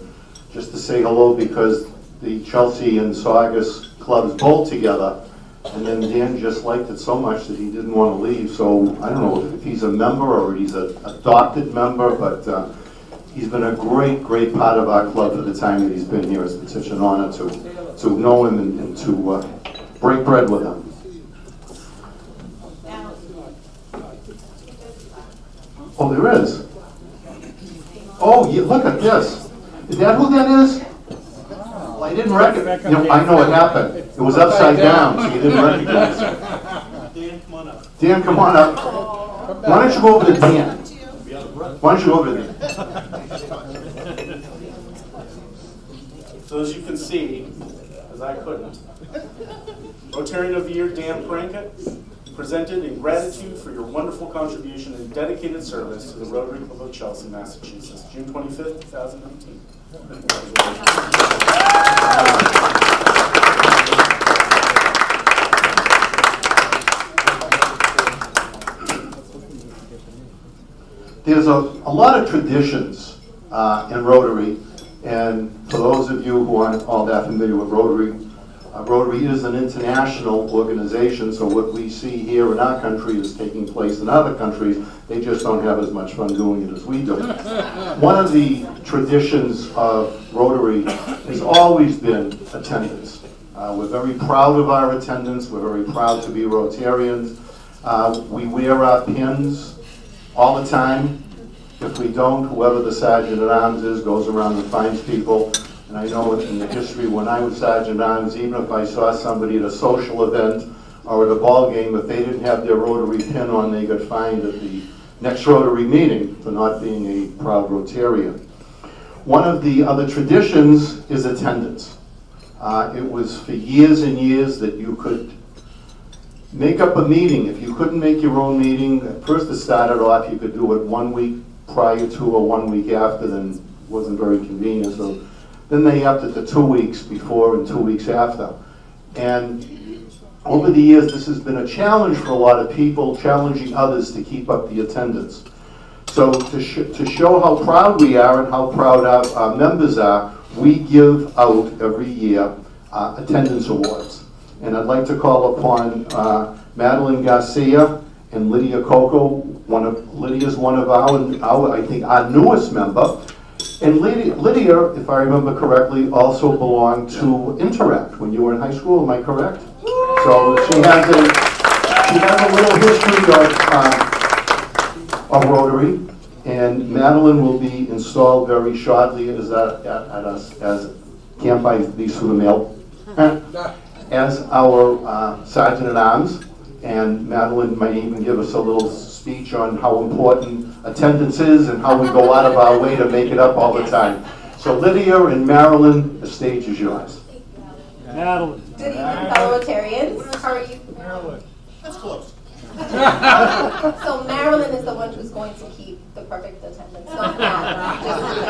just to say hello because the Chelsea and Saugus clubs bolt together. And then Dan just liked it so much that he didn't want to leave. So I don't know if he's a member or he's an adopted member, but he's been a great, great part of our club for the time that he's been here. It's been such an honor to know him and to break bread with him. Oh, there is. Oh, look at this. Is that who that is? Well, I didn't recognize. I know what happened. It was upside down, so you didn't recognize it. Dan, come on up. Dan, come on up. Why don't you go over to Dan? Why don't you go over to Dan? So as you can see, as I couldn't, Rotarian of the Year Dan Prankett, presented in gratitude for your wonderful contribution and dedicated service to the Rotary Club of Chelsea, Massachusetts, June 25th, 2019. There's a lot of traditions in Rotary, and for those of you who aren't all that familiar with Rotary, Rotary is an international organization, so what we see here in our country is taking place in other countries. They just don't have as much fun doing it as we do. One of the traditions of Rotary has always been attendance. We're very proud of our attendance. We're very proud to be Rotarians. We wear our pins all the time. If we don't, whoever the Sergeant at Arms is goes around and finds people. And I know in the history when I was Sergeant at Arms, even if I saw somebody at a social event or at a ball game, if they didn't have their Rotary pin on, they got fined at the next Rotary meeting for not being a proud Rotarian. One of the other traditions is attendance. It was for years and years that you could make up a meeting. If you couldn't make your own meeting, at first it started off, you could do it 1 week prior to or 1 week after, then it wasn't very convenient. So then they upped it to 2 weeks before and 2 weeks after. And over the years, this has been a challenge for a lot of people, challenging others to keep up the attendance. So to show how proud we are and how proud our members are, we give out every year attendance awards. And I'd like to call upon Madeline Garcia and Lydia Coco. Lydia's one of our, I think, our newest member. And Lydia, if I remember correctly, also belonged to Interact when you were in high school. Am I correct? So she has a little history of Rotary. And Madeline will be installed very shortly as can't buy these through the mail, as our Sergeant at Arms. And Madeline might even give us a little speech on how important attendance is and how we go out of our way to make it up all the time. So Lydia and Marilyn, the stage is yours. Madeline. Good evening, fellow Rotarians. How are you? Marilyn. That's close. So Marilyn is the one who's going to keep the perfect attendance, not Matt, just the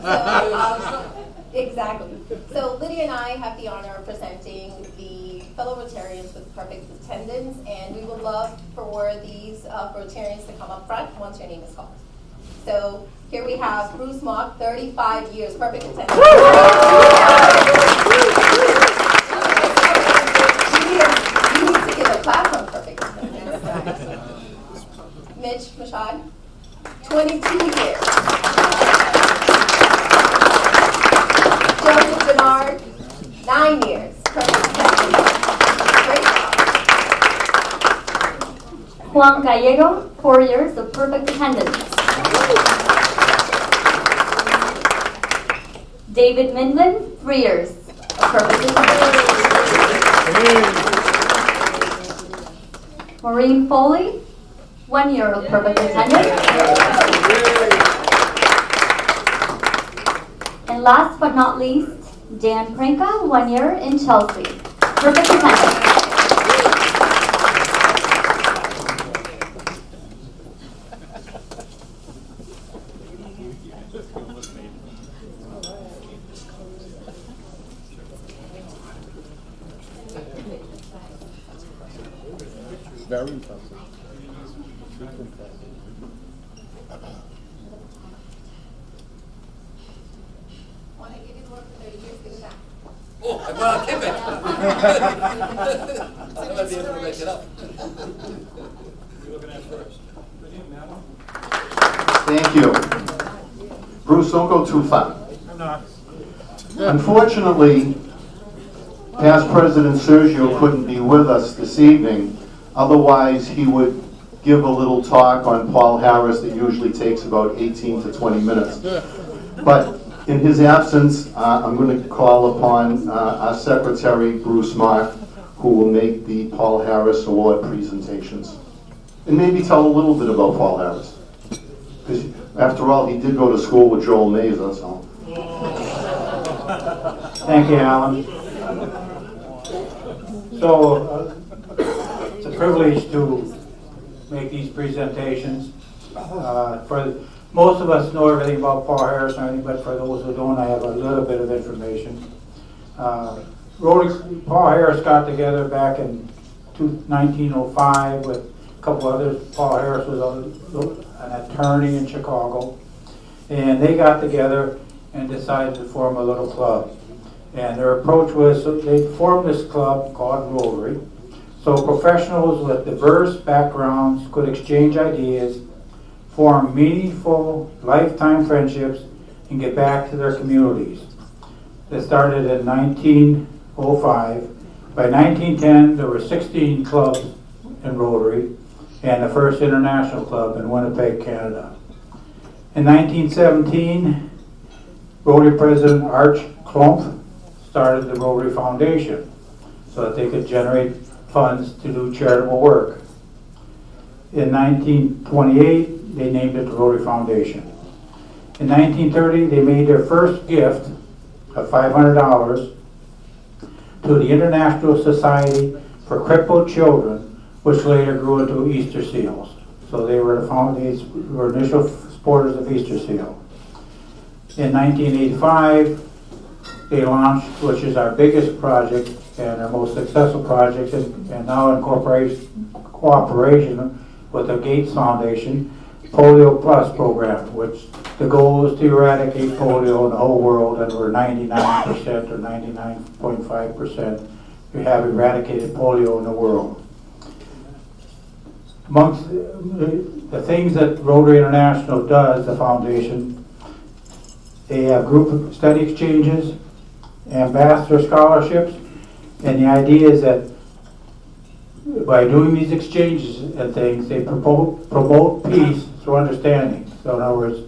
recognition. Exactly. So Lydia and I have the honor of presenting the fellow Rotarians with perfect attendance, and we would love for these Rotarians to come up front once your name is called. So here we have Bruce Mock, 35 years, perfect attendance. You need to give a clap on perfect attendance. Mitch Mashad, 22 years. Joseph Bernard, 9 years. Perfect attendance. Great job. Juan Gallego, 4 years of perfect attendance. David Midland, 3 years of perfect attendance. Maureen Foley, 1 year of perfect attendance. And last but not least, Dan Prinka, 1 year in Chelsea. Perfect attendance. Very impressive. Want to give you more for 30 years? Give it back. Oh, I want to keep it. I might be able to make it up. You're looking at first. Thank you. Bruce, don't go too far. I'm not. Unfortunately, past President Sergio couldn't be with us this evening. Otherwise, he would give a little talk on Paul Harris that usually takes about 18 to 20 minutes. But in his absence, I'm going to call upon our secretary, Bruce Mark, who will make the Paul Harris Award presentations. And maybe tell a little bit about Paul Harris. Because after all, he did go to school with Joel Mazer, so. Thank you, Alan. So, it's a privilege to make these presentations. For most of us know everything about Paul Harris and everything, but for those who don't, I have a little bit of information. Paul Harris got together back in 1905 with a couple others. Paul Harris was an attorney in Chicago, and they got together and decided to form a little club. And their approach was, they formed this club called Rotary, so professionals with diverse backgrounds could exchange ideas, form meaningful lifetime friendships, and get back to their communities. They started in 1905. By 1910, there were 16 clubs in Rotary, and the first international club in Winnipeg, Canada. In 1917, Rotary President Arch Klump started the Rotary Foundation so that they could generate funds to do charitable work. In 1928, they named it the Rotary Foundation. In 1930, they made their first gift of $500 to the International Society for Crippled Children, which later grew into Easter Seals. So they were initial supporters of Easter Seal. In 1985, they launched, which is our biggest project and our most successful project, and now in cooperation with the Gates Foundation, Polio Plus program, which the goal is to eradicate polio in the whole world, and we're 99% or 99.5% we have eradicated polio in the world. Amongst the things that Rotary International does, the foundation, They have group study exchanges, ambassador scholarships, and the idea is that by doing these exchanges and things, they promote peace through understanding. So in other words,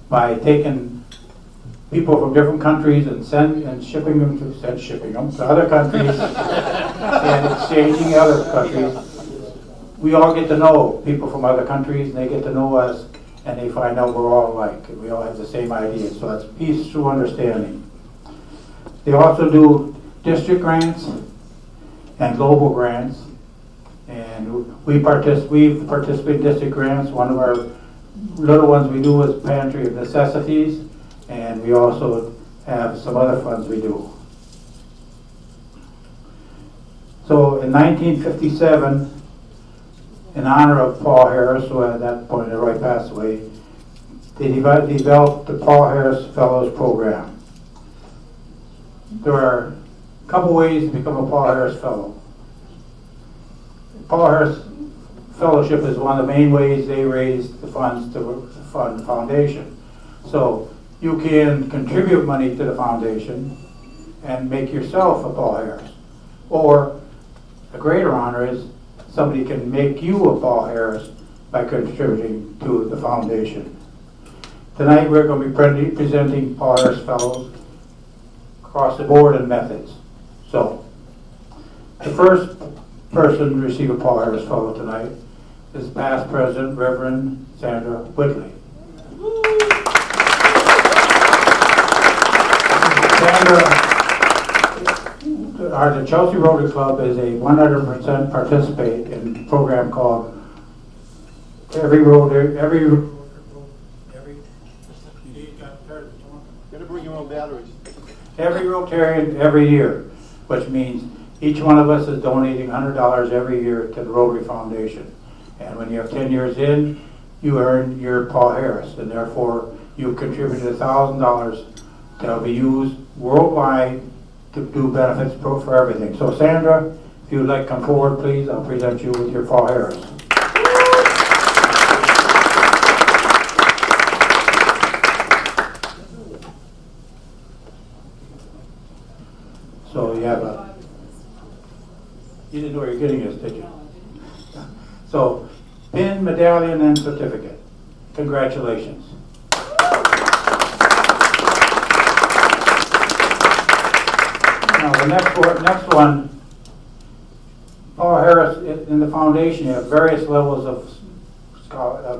by taking people from different countries and shipping them to other countries and exchanging other countries, we all get to know people from other countries, and they get to know us, and they find out we're all alike, and we all have the same ideas. So that's peace through understanding. They also do district grants and global grants, and we've participated in district grants. One of our little ones we do is Pantry of Necessities, and we also have some other funds we do. So in 1957, in honor of Paul Harris, who at that point had already passed away, they developed the Paul Harris Fellows Program. There are a couple ways to become a Paul Harris Fellow. Paul Harris Fellowship is one of the main ways they raise the funds to fund the foundation. So you can contribute money to the foundation and make yourself a Paul Harris. Or a greater honor is somebody can make you a Paul Harris by contributing to the foundation. Tonight we're going to be presenting Paul Harris Fellows across the board in methods. So the first person to receive a Paul Harris Fellow tonight is past President Reverend Sandra Whitley. Sandra, the Chelsea Rotary Club is a 100% participate in a program called Every Rotarian Every Year, which means each one of us is donating $100 every year to the Rotary Foundation. And when you have 10 years in, you earn your Paul Harris, and therefore you contributed $1,000 that will be used worldwide to do benefits for everything. So Sandra, if you would like to come forward, please, I'll present you with your Paul Harris. So you have you didn't know where you're getting this, did you? So, pin, medallion, and certificate. Congratulations. Now the next one, Paul Harris in the foundation, you have various levels of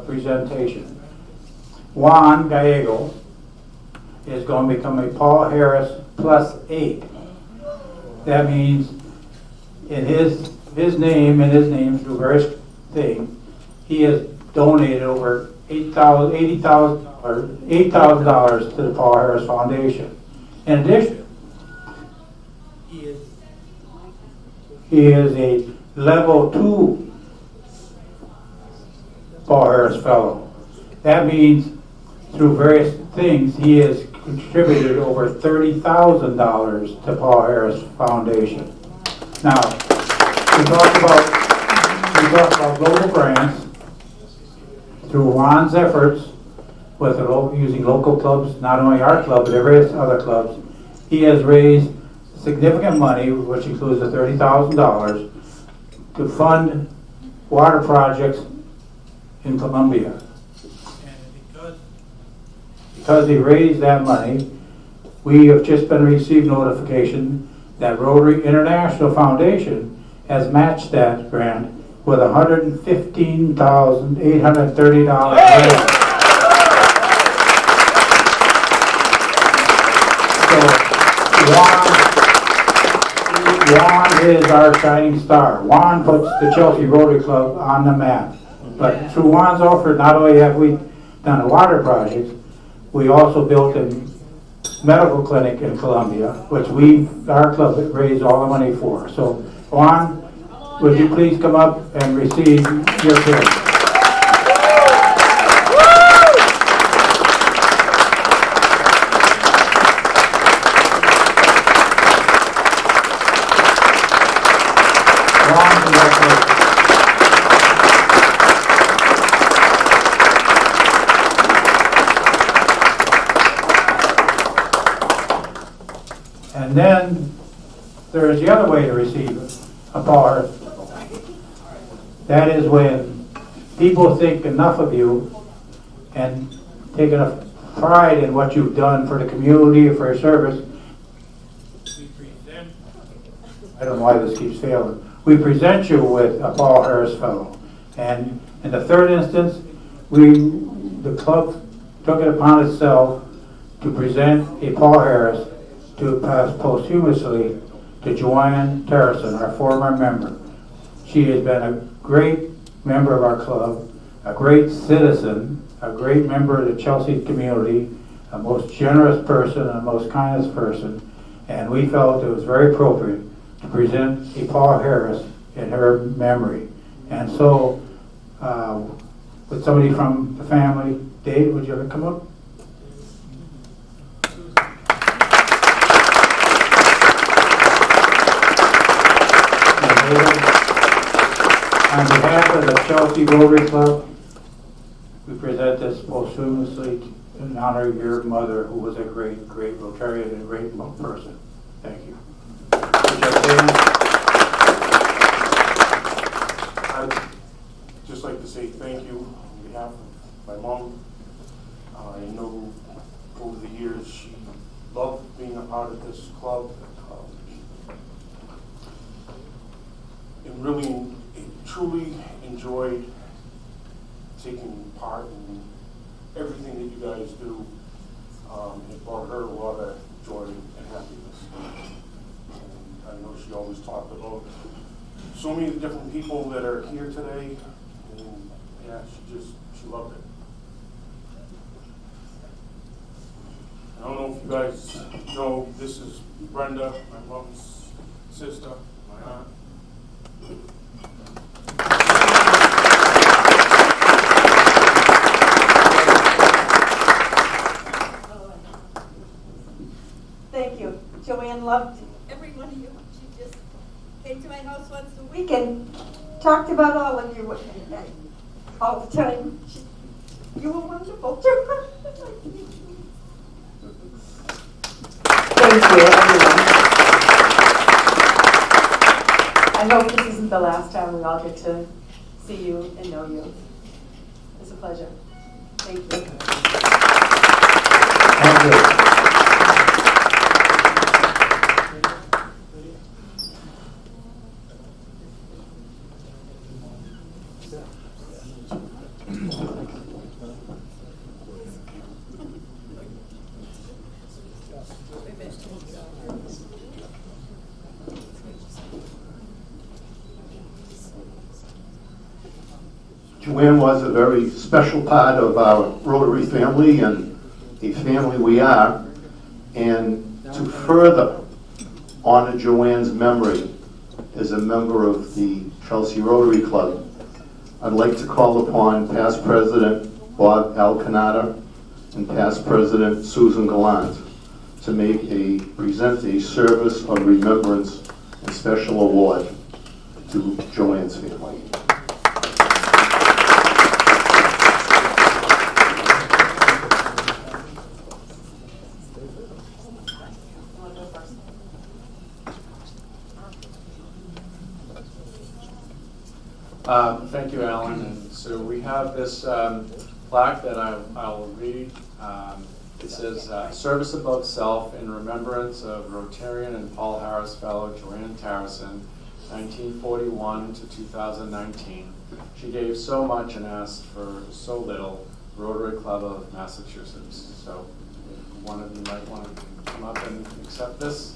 presentation. Juan Gallego is going to become a Paul Harris +8. That means in his name and his name through various things, he has donated over $8,000 to the Paul Harris Foundation. In addition, he is a level 2 Paul Harris Fellow. That means through various things he has contributed over $30,000 to Paul Harris Foundation. Now, we talked about global grants. Through Juan's efforts with using local clubs, not only our club, but various other clubs, he has raised significant money, which includes the $30,000, to fund water projects in Colombia. And because he raised that money, we have just received notification that Rotary International Foundation has matched that grant with $115,830 grant. So Juan is our shining star. Juan puts the Chelsea Rotary Club on the map. But through Juan's offer, not only have we done a water project, we also built a medical clinic in Colombia, which our club raised all the money for. So Juan, would you please come up and receive your pin? Juan, congratulations. there is the other way to receive a Paul Harris Fellow. That is when people think enough of you and take enough pride in what you've done for the community or for your service. I don't know why this keeps failing. We present you with a Paul Harris Fellow. And in the third instance, the club took it upon itself to present a Paul Harris to pass posthumously to Joanne Saracen, our former member. She has been a great member of our club, a great citizen, a great member of the Chelsea community, a most generous person and a most kindest person, and we felt it was very appropriate to present a Paul Harris in her memory. And so, with somebody from the family, Dave, would you ever come up? On behalf of the Chelsea Rotary Club, we present this posthumously in honor of your mother, who was a great, great Rotarian and a great person. Thank you. I'd just like to say thank you on behalf of my mom. I know over the years she loved being a part of this club. And really, truly enjoyed taking part in everything that you guys do. It brought her a lot of joy and happiness. And I know she always talked about so many different people that are here today, and yeah, she loved it. I don't know if you guys know, this is Brenda, my mom's sister, my aunt. Thank you. Joanne loved every one of you. She just came to my house once a week and talked about all of you all the time. You were wonderful too. Thank you, everyone. I hope this isn't the last time we all get to see you and know you. It's a pleasure. Thank you. Thank you. Joanne was a very special part of our Rotary family and the family we are. And to further honor Joanne's memory as a member of the Chelsea Rotary Club, I'd like to call upon past President Bob Alcanada and past President Susan Gallant to present a service of remembrance and special award to Joanne's family. Thank you, Alan. And so we have this plaque that I'll read. It says, Service Above Self in remembrance of Rotarian and Paul Harris Fellow Joanne Saracen, 1941 to 2019. She gave so much and asked for so little. Rotary Club of Massachusetts. So one of you might want to come up and accept this.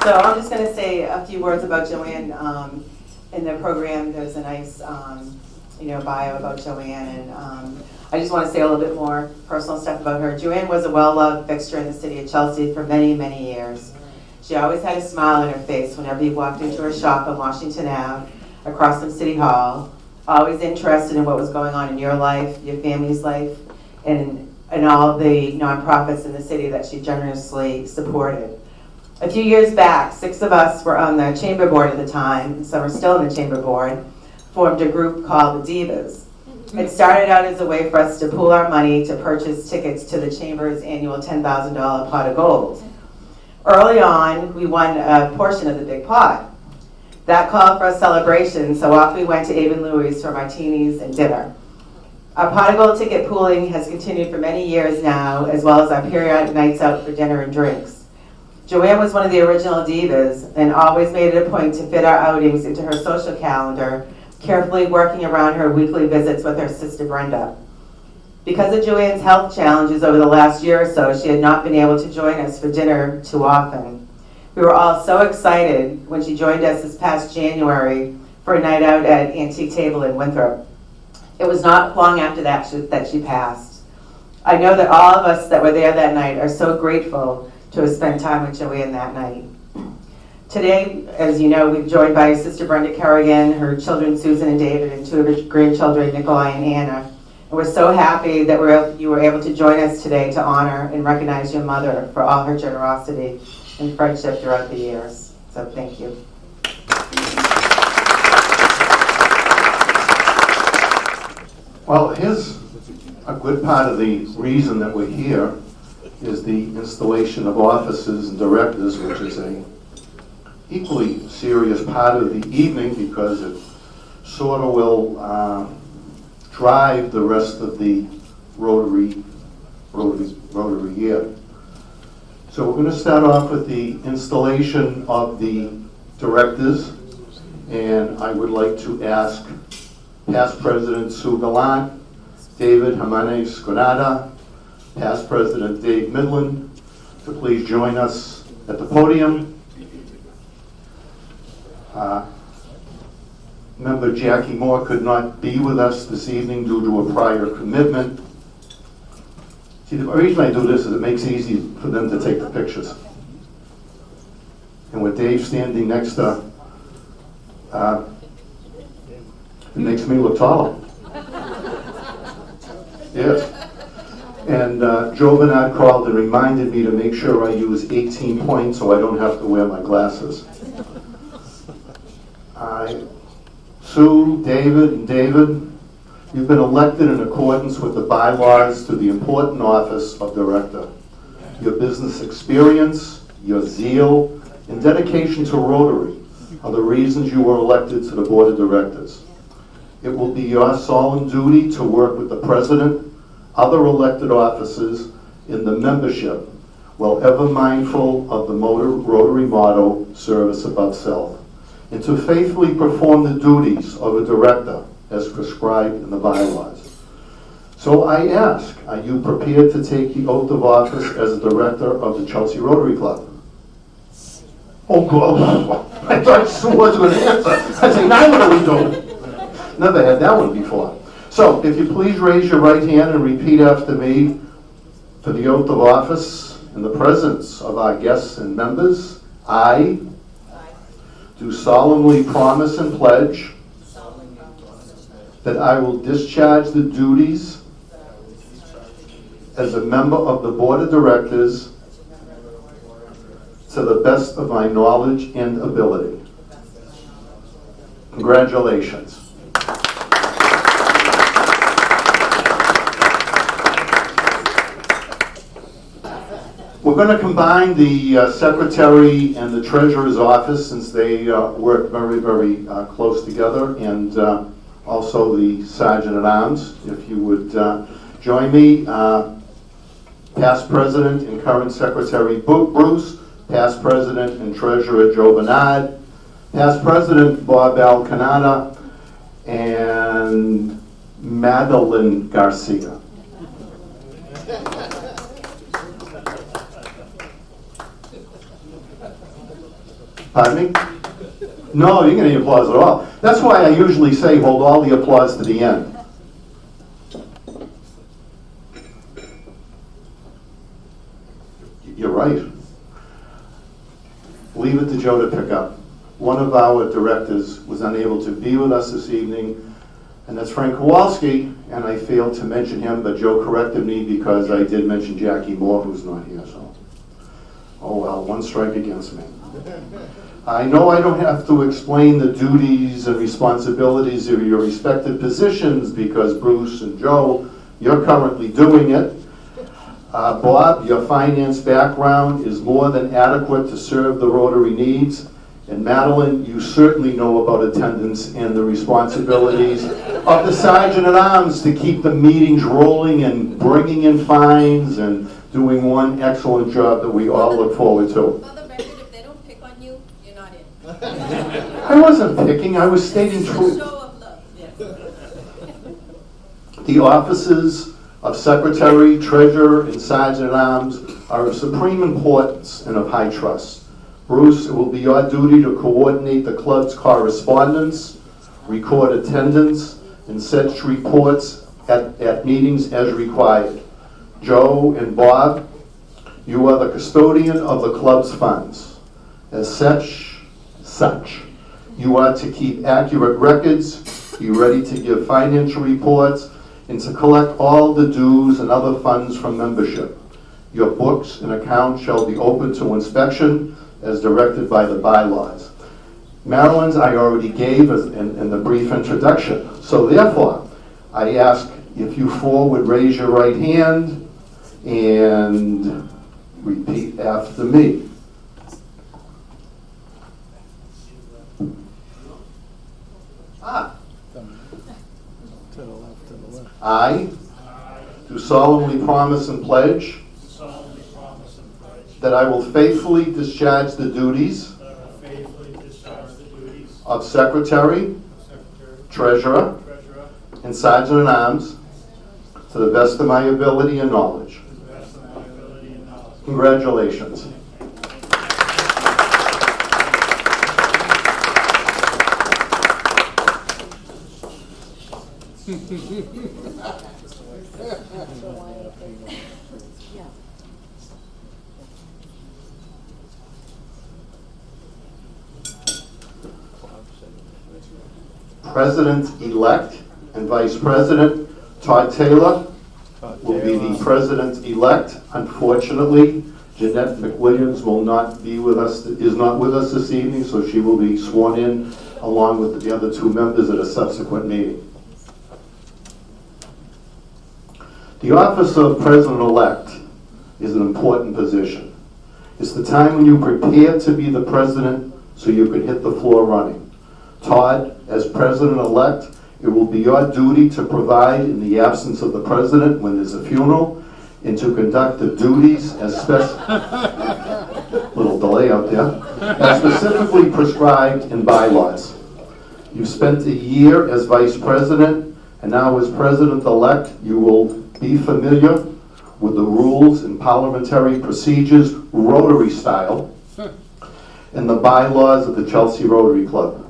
So I'm just going to say a few words about Joanne. In the program, there's a nice, bio about Joanne, and I just want to say a little bit more personal stuff about her. Joanne was a well-loved fixture in the city of Chelsea for many, many years. She always had a smile on her face whenever you walked into her shop on Washington Ave, across from City Hall. Always interested in what was going on in your life, your family's life, and and all the nonprofits in the city that she generously supported. A few years back, 6 of us were on the chamber board at the time, and some are still on the chamber board, formed a group called the Divas. It started out as a way for us to pool our money to purchase tickets to the chamber's annual $10,000 pot of gold. Early on, we won a portion of the big pot. That called for a celebration, so off we went to Abe & Louie's for martinis and dinner. Our pot of gold ticket pooling has continued for many years now, as well as our periodic nights out for dinner and drinks. Joanne was one of the original divas and always made it a point to fit our outings into her social calendar, carefully working around her weekly visits with her sister Brenda. Because of Joanne's health challenges over the last year or so, she had not been able to join us for dinner too often. We were all so excited when she joined us this past January for a night out at Antique Table in Winthrop. It was not long after that she passed. I know that all of us that were there that night are so grateful to have spent time with Joanne that night. Today, as you know, we've joined by Sister Brenda Kerrigan, her children Susan and David, and 2 of her grandchildren, Nikolai and Anna. And we're so happy that you were able to join us today to honor and recognize your mother for all her generosity and friendship throughout the years. So thank you. Well, here's a good part of the reason that we're here is the installation of officers and directors, which is a equally serious part of the evening because it sort of will drive the rest of the Rotary year. So we're going to start off with the installation of the directors, and I would like to ask past President Sue Gallant, David Jimenez Granada, past President Dave Midland, to please join us at the podium. Member Jackie Moore could not be with us this evening due to a prior commitment. See, the reason I do this is it makes it easy for them to take the pictures. And with Dave standing next to, it makes me look taller. Yes. And Joe Bernard called and reminded me to make sure I use 18 points so I don't have to wear my glasses. Sue, David, and David, you've been elected in accordance with the bylaws to the important office of director. Your business experience, your zeal, and dedication to Rotary are the reasons you were elected to the board of directors. It will be your solemn duty to work with the president, other elected officers, in the membership, while ever mindful of the Rotary motto, service above self, and to faithfully perform the duties of a director as prescribed in the bylaws. So I ask, are you prepared to take the oath of office as a director of the Chelsea Rotary Club? Oh, God. I thought Sue was going to answer. I said, now what do we do? Never had that one before. So, if you please raise your right hand and repeat after me for the oath of office in the presence of our guests and members. I do solemnly promise and pledge that I will discharge the duties as a member of the Board of Directors to the best of my knowledge and ability. Congratulations. We're going to combine the secretary and the treasurer's office since they work very, very close together, and also the sergeant at arms. If you would join me, past president and current secretary Bruce, past president and treasurer Joe Bernard, past president Bob Alcanada, and Madeline Garcia. Pardon me? No, you can get any applause at all. That's why I usually say hold all the applause to the end. You're right. Leave it to Joe to pick up. One of our directors was unable to be with us this evening, and that's Frank Kowalski, and I failed to mention him, but Joe corrected me because I did mention Jackie Moore, who's not here, so. Oh well, one strike against me. I know I don't have to explain the duties and responsibilities of your respective positions because Bruce and Joe, you're currently doing it. Bob, your finance background is more than adequate to serve the Rotary needs. And Madeline, you certainly know about attendance and the responsibilities of the Sergeant at Arms to keep the meetings rolling and bringing in fines and doing one excellent job that we all look forward to. For the record, if they don't pick on you, you're not in. I wasn't picking, I was stating truth. Show of love. Yes. The offices of Secretary, Treasurer, and Sergeant at Arms are of supreme importance and of high trust. Bruce, it will be your duty to coordinate the club's correspondence, record attendance, and set reports at meetings as required. Joe and Bob, you are the custodian of the club's funds. As such, you are to keep accurate records, be ready to give financial reports, and to collect all the dues and other funds from membership. Your books and accounts shall be open to inspection as directed by the bylaws. Marilyn's I already gave in the brief introduction. So therefore, I ask if you four would raise your right hand and repeat after me. I do solemnly promise and pledge that I will faithfully discharge the duties of Secretary, Treasurer, and Sergeant at Arms to the best of my ability and knowledge. Congratulations. President-elect and Vice President Todd Sailor will be the President-elect. Unfortunately, Jeanette McWilliams will not be with us, is not with us this evening, so she will be sworn in along with the other two members at a subsequent meeting. The office of President-elect is an important position. It's the time when you prepare to be the President so you can hit the floor running. Todd, as President-elect, it will be your duty to provide in the absence of the President when there's a funeral and to conduct the duties as little delay out there, as specifically prescribed in bylaws. You've spent a year as Vice President, and now as President-elect, you will be familiar with the rules and parliamentary procedures, Rotary style, and the bylaws of the Chelsea Rotary Club.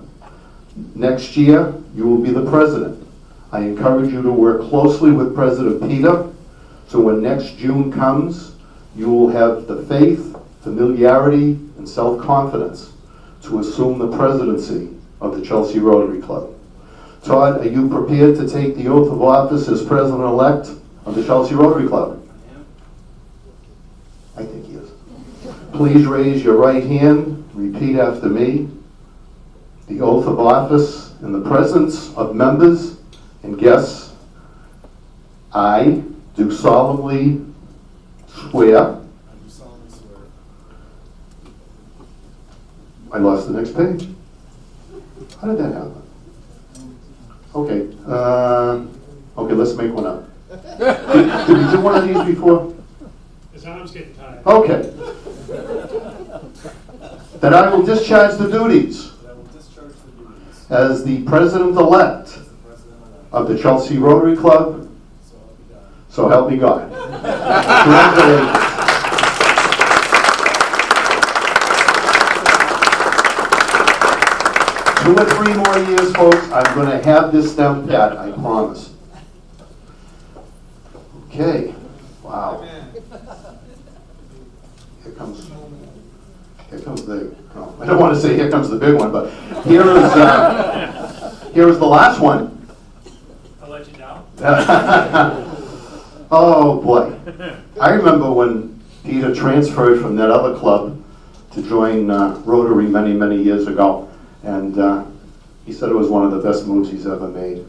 Next year, you will be the President. I encourage you to work closely with President Peter, so when next June comes, you will have the faith, familiarity, and self-confidence to assume the presidency of the Chelsea Rotary Club. Todd, are you prepared to take the oath of office as President-elect of the Chelsea Rotary Club? I think he is. Please raise your right hand, repeat after me. The oath of office in the presence of members and guests. I do solemnly swear. I lost the next page. How did that happen? Okay. Okay, let's make one up. Did we do one of these before? His arm's getting tired. Okay. That I will discharge the duties as the President-elect of the Chelsea Rotary Club. So help me God. Congratulations. 2 or 3 more years, folks, I'm going to have this down pat, I promise. Okay. Wow. Here comes the, oh, I don't want to say here comes the big one, but here is the last one. Oh, boy. I remember when Peter transferred from that other club to join Rotary many, many years ago. And he said it was one of the best moves he's ever made.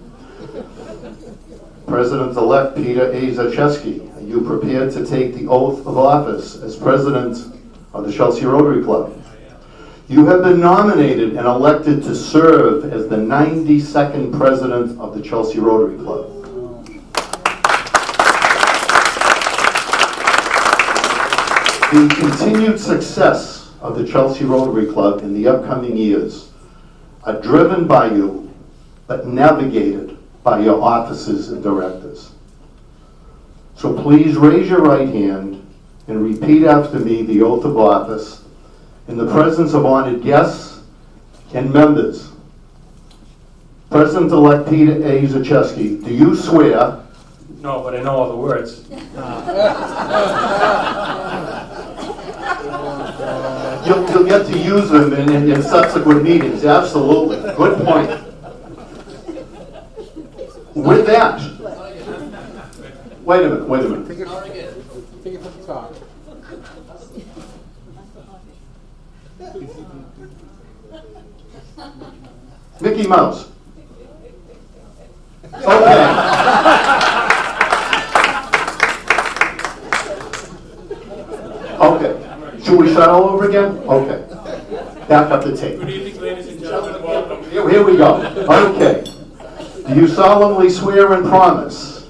President-elect Peter A. Zacheski, are you prepared to take the oath of office as president of the Chelsea Rotary Club? You have been nominated and elected to serve as the 92nd president of the Chelsea Rotary Club. The continued success of the Chelsea Rotary Club in the upcoming years are driven by you, but navigated by your officers and directors. So please raise your right hand and repeat after me the oath of office in the presence of honored guests and members. President-elect Peter A. Zacheski, do you swear? No, but I know all the words. You'll get to use them in subsequent meetings, absolutely. Good point. With that, wait a minute. Take it from the top. Mickey Mouse. Okay. Okay. Should we start all over again? Okay. Back up the tape. Good evening, ladies and gentlemen. Welcome. Here we go. Okay. Do you solemnly swear and promise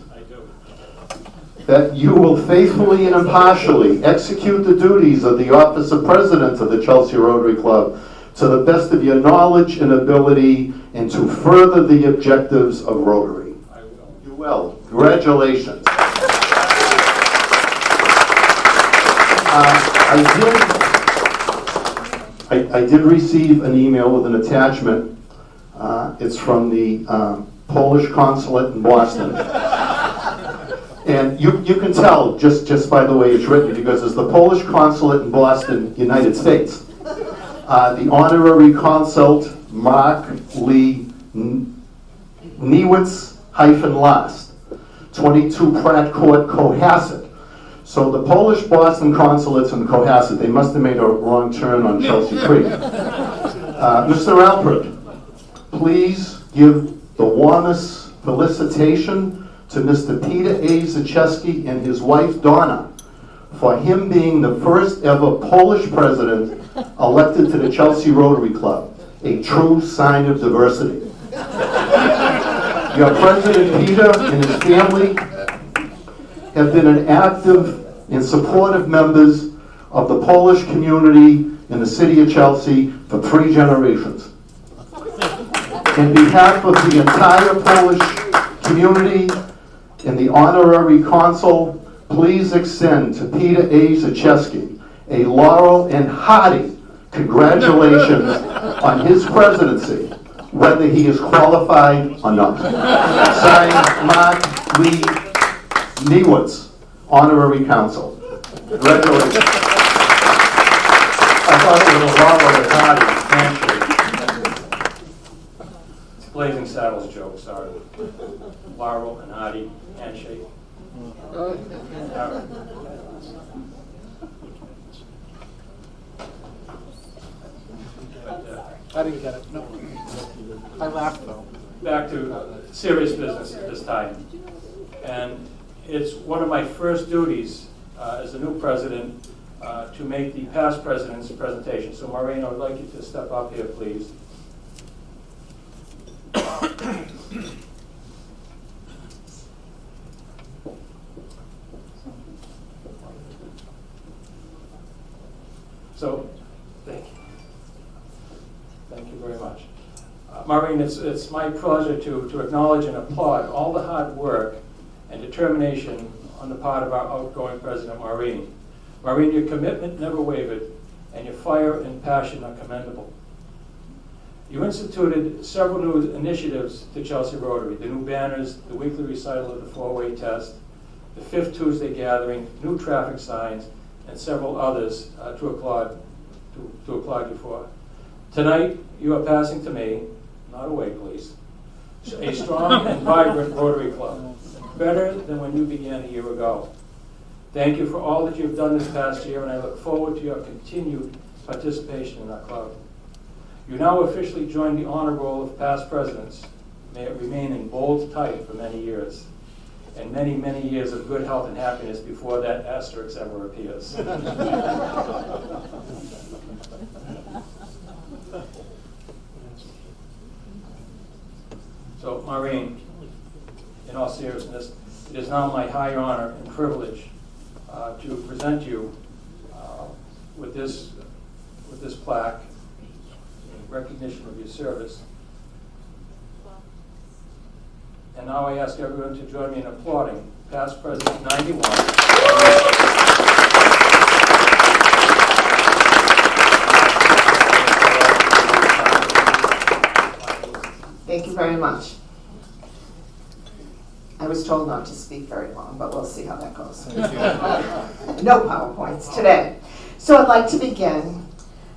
that you will faithfully and impartially execute the duties of the office of president of the Chelsea Rotary Club to the best of your knowledge and ability and to further the objectives of Rotary? I will. You will. Congratulations. I did receive an email with an attachment. It's from the Polish consulate in Boston. And you can tell just by the way it's written, because it's the Polish consulate in Boston, United States. The honorary consul, Mark Lee Niewitz -last, 22 Pratt Court, Cohasset. So the Polish Boston consulates in Cohasset, they must have made a wrong turn on Chelsea Creek. Mr. Alpert, please give the warmest felicitation to Mr. Peter A. Zacheski and his wife Donna for him being the first ever Polish president elected to the Chelsea Rotary Club, a true sign of diversity. Your President Peter and his family have been an active and supportive members of the Polish community in the city of Chelsea for 3 generations. In behalf of the entire Polish community and the honorary consul, please extend to Peter A. Zacheski a laurel and hearty congratulations on his presidency, whether he is qualified or not. Signed, Mark Lee Niewitz, honorary consul. Congratulations. I thought it was a laurel and hardy handshake. It's a Blazing Saddles joke, sorry. Laurel and hardy handshake. All right. I didn't get it. No. I laughed though. Back to serious business at this time. And it's one of my first duties as the new president to make the past president's presentation. So Maureen, I would like you to step up here, please. So, thank you. Thank you very much. Maureen, it's my pleasure to acknowledge and applaud all the hard work and determination on the part of our outgoing President Maureen. Maureen, your commitment never wavered, and your fire and passion are commendable. You instituted several new initiatives to Chelsea Rotary: the new banners, the weekly recital of the 4-way test, the 5th Tuesday gathering, new traffic signs, and several others to applaud you for. Tonight, you are passing to me, not away please, a strong and vibrant Rotary Club. better than when you began a year ago. Thank you for all that you've done this past year, and I look forward to your continued participation in our club. You now officially join the honor roll of past presidents. May it remain in bold type for many years, and many, many years of good health and happiness before that asterisk ever appears. So, Maureen, in all seriousness, it is now my high honor and privilege to present you with this plaque in recognition of your service. And now I ask everyone to join me in applauding past President 91. Thank you very much. I was told not to speak very long, but we'll see how that goes. No PowerPoints today. So I'd like to begin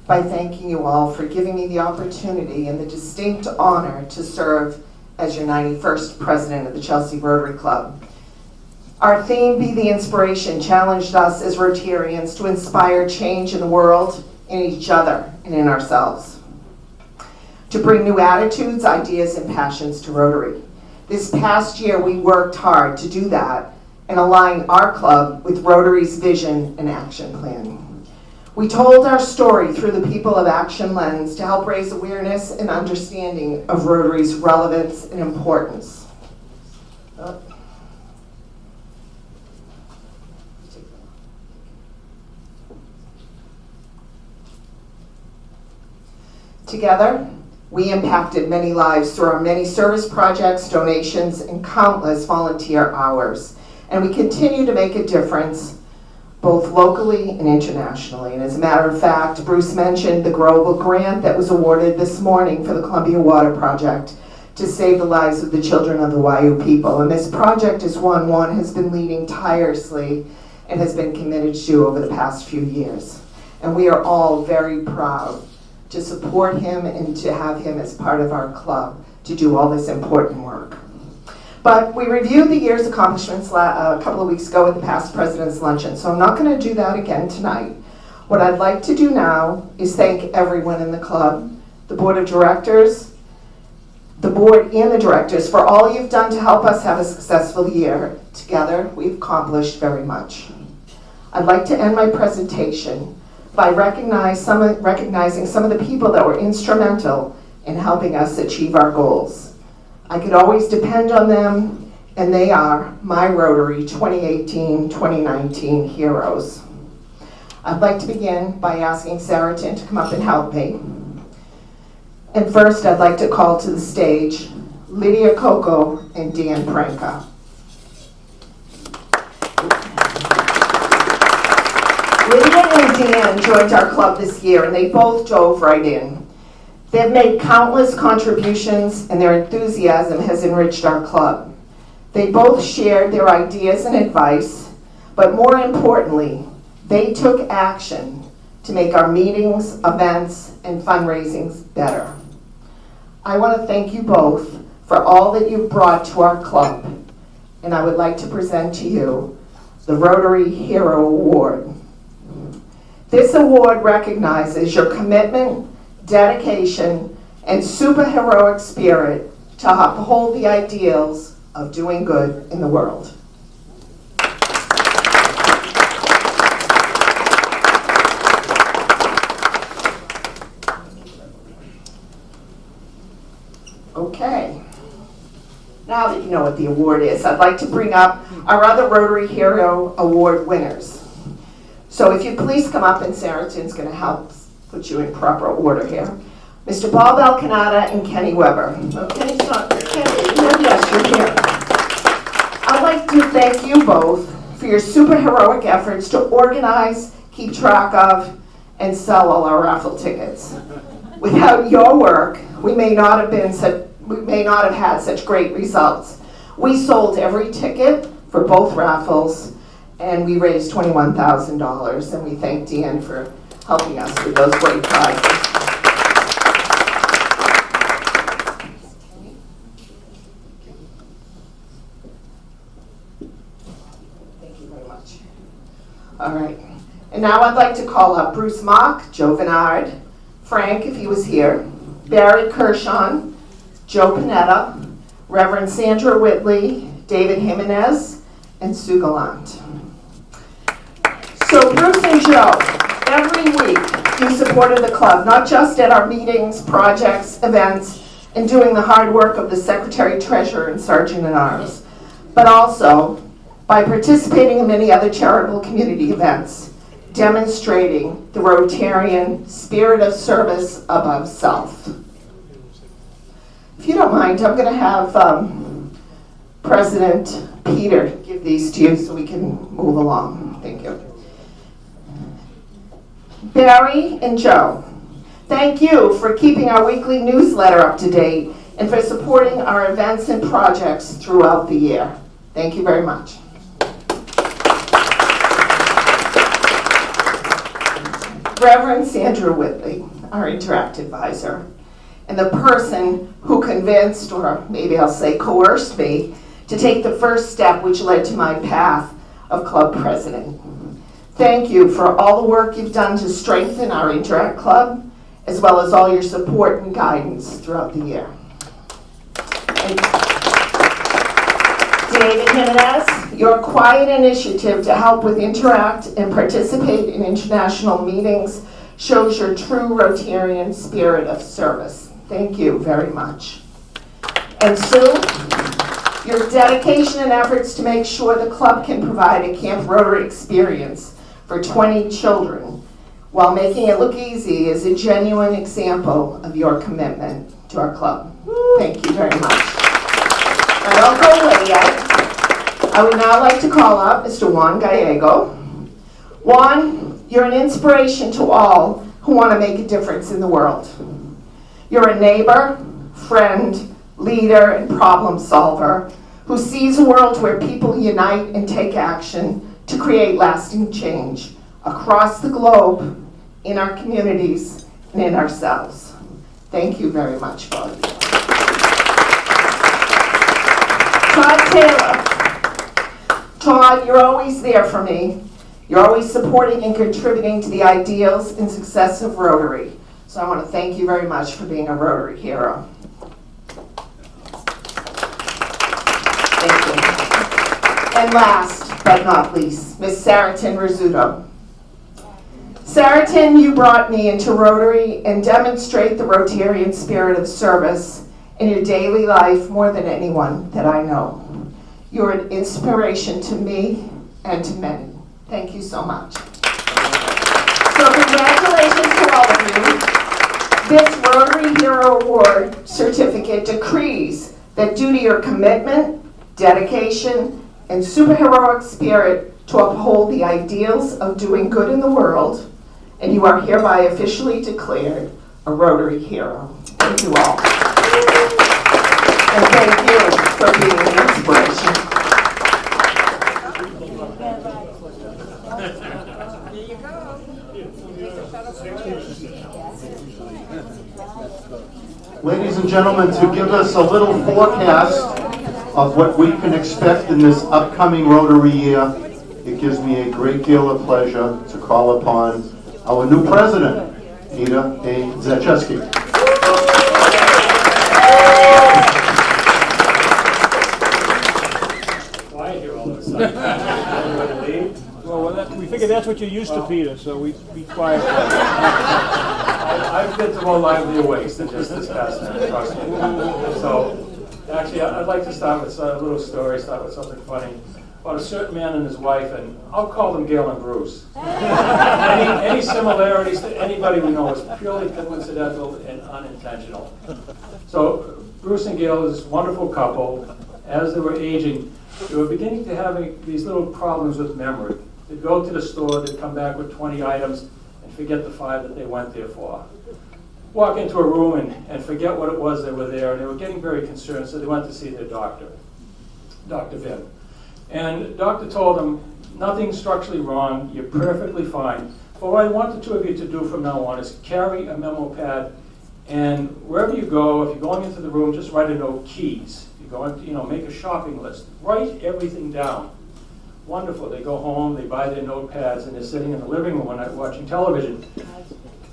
by thanking you all for giving me the opportunity and the distinct honor to serve as your 91st president of the Chelsea Rotary Club. Our theme, Be the Inspiration, challenged us as Rotarians to inspire change in the world, in each other, and in ourselves. To bring new attitudes, ideas, and passions to Rotary. This past year, we worked hard to do that and align our club with Rotary's vision and action plan. We told our story through the People of Action lens to help raise awareness and understanding of Rotary's relevance and importance. Together, we impacted many lives through our many service projects, donations, and countless volunteer hours. And we continue to make a difference both locally and internationally. And as a matter of fact, Bruce mentioned the global grant that was awarded this morning for the Columbia Water Project to save the lives of the children of the Wayuu people. And this project is one has been leading tirelessly and has been committed to over the past few years. And we are all very proud to support him and to have him as part of our club to do all this important work. But we reviewed the year's accomplishments a couple of weeks ago at the past President's Luncheon, so I'm not going to do that again tonight. What I'd like to do now is thank everyone in the club, the board of directors, the board and the directors for all you've done to help us have a successful year. Together, we've accomplished very much. I'd like to end my presentation by recognizing some of the people that were instrumental in helping us achieve our goals. I could always depend on them, and they are my Rotary 2018-2019 heroes. I'd like to begin by asking Saracen to come up and help me. And first, I'd like to call to the stage Lydia Coco and Dan Pranka. Lydia and Dan joined our club this year, and they both dove right in. They've made countless contributions, and their enthusiasm has enriched our club. They both shared their ideas and advice, but more importantly, they took action to make our meetings, events, and fundraisings better. I want to thank you both for all that you've brought to our club, and I would like to present to you the Rotary Hero Award. This award recognizes your commitment, dedication, and superheroic spirit to uphold the ideals of doing good in the world. Okay. Now that you know what the award is, I'd like to bring up our other Rotary Hero Award winners. So if you please come up, and Saracen's going to help put you in proper order here. Mr. Paul Balcanata and Kenny Weber. Oh, Kenny's not here. Kenny, yes, you're here. I'd like to thank you both for your superheroic efforts to organize, keep track of, and sell all our raffle tickets. Without your work, we may not have had such great results. We sold every ticket for both raffles, and we raised $21,000, and we thank Dan for helping us with those great prizes. And now I'd like to call up Bruce Mock, Joe Venard, Frank, if he was here, Barry Kershon, Joe Panetta, Reverend Sandra Whitley, David Jimenez, and Sue Gallant. So Bruce and Joe, every week you supported the club, not just at our meetings, projects, events, and doing the hard work of the Secretary Treasurer and Sergeant at Arms, but also by participating in many other charitable community events, demonstrating the Rotarian spirit of service above self. If you don't mind, I'm going to have President Peter give these to you so we can move along. Thank you. Barry and Joe, thank you for keeping our weekly newsletter up to date and for supporting our events and projects throughout the year. Thank you very much. Reverend Sandra Whitley, our Interact Advisor, and the person who convinced, or maybe I'll say coerced me, to take the first step which led to my path of club president. Thank you for all the work you've done to strengthen our Interact Club, as well as all your support and guidance throughout the year. And David Jimenez, your quiet initiative to help with Interact and participate in international meetings shows your true Rotarian spirit of service. Thank you very much. And Sue, your dedication and efforts to make sure the club can provide a Camp Rotary experience for 20 children while making it look easy is a genuine example of your commitment to our club. Thank you very much. I don't go away yet. I would now like to call up Mr. Juan Gallego. Juan, you're an inspiration to all who want to make a difference in the world. You're a neighbor, friend, leader, and problem solver who sees a world where people unite and take action to create lasting change across the globe, in our communities, and in ourselves. Thank you very much for all of you. Todd Sailor. Todd, you're always there for me. You're always supporting and contributing to the ideals and success of Rotary. So I want to thank you very much for being a Rotary hero. Thank you. And last but not least, Miss Saracen Rizzuto. Saracen, you brought me into Rotary and demonstrate the Rotarian spirit of service in your daily life more than anyone that I know. You're an inspiration to me and to many. Thank you so much. So congratulations to all of you. This Rotary Hero Award certificate decrees that due to your commitment, dedication, and superheroic spirit to uphold the ideals of doing good in the world, and you are hereby officially declared a Rotary hero. Thank you all. And thank you for being an inspiration. Ladies and gentlemen, to give us a little forecast of what we can expect in this upcoming Rotary year, it gives me a great deal of pleasure to call upon our new president, Nita A. Zacheski. Quiet here all of a sudden. Everybody leave? Well, we figured that's what you're used to, Peter, so we be quiet. I've been to more livelier ways than just this past night, trust me. So, actually, I'd like to start with a little story, start with something funny about a certain man and his wife, and I'll call them Gail and Bruce. Any similarities to anybody we know is purely coincidental and unintentional. So, Bruce and Gail is this wonderful couple. As they were aging, they were beginning to have these little problems with memory. They'd go to the store, they'd come back with 20 items, and forget the 5 that they went there for. Walk into a room and forget what it was they were there, and they were getting very concerned, so they went to see their doctor, Dr. Vim. And the doctor told them, nothing structurally wrong, you're perfectly fine. But what I want the two of you to do from now on is carry a memo pad, and wherever you go, if you're going into the room, just write a note, keys. You're going to, make a shopping list. Write everything down. Wonderful. They go home, they buy their notepads, and they're sitting in the living room one night watching television.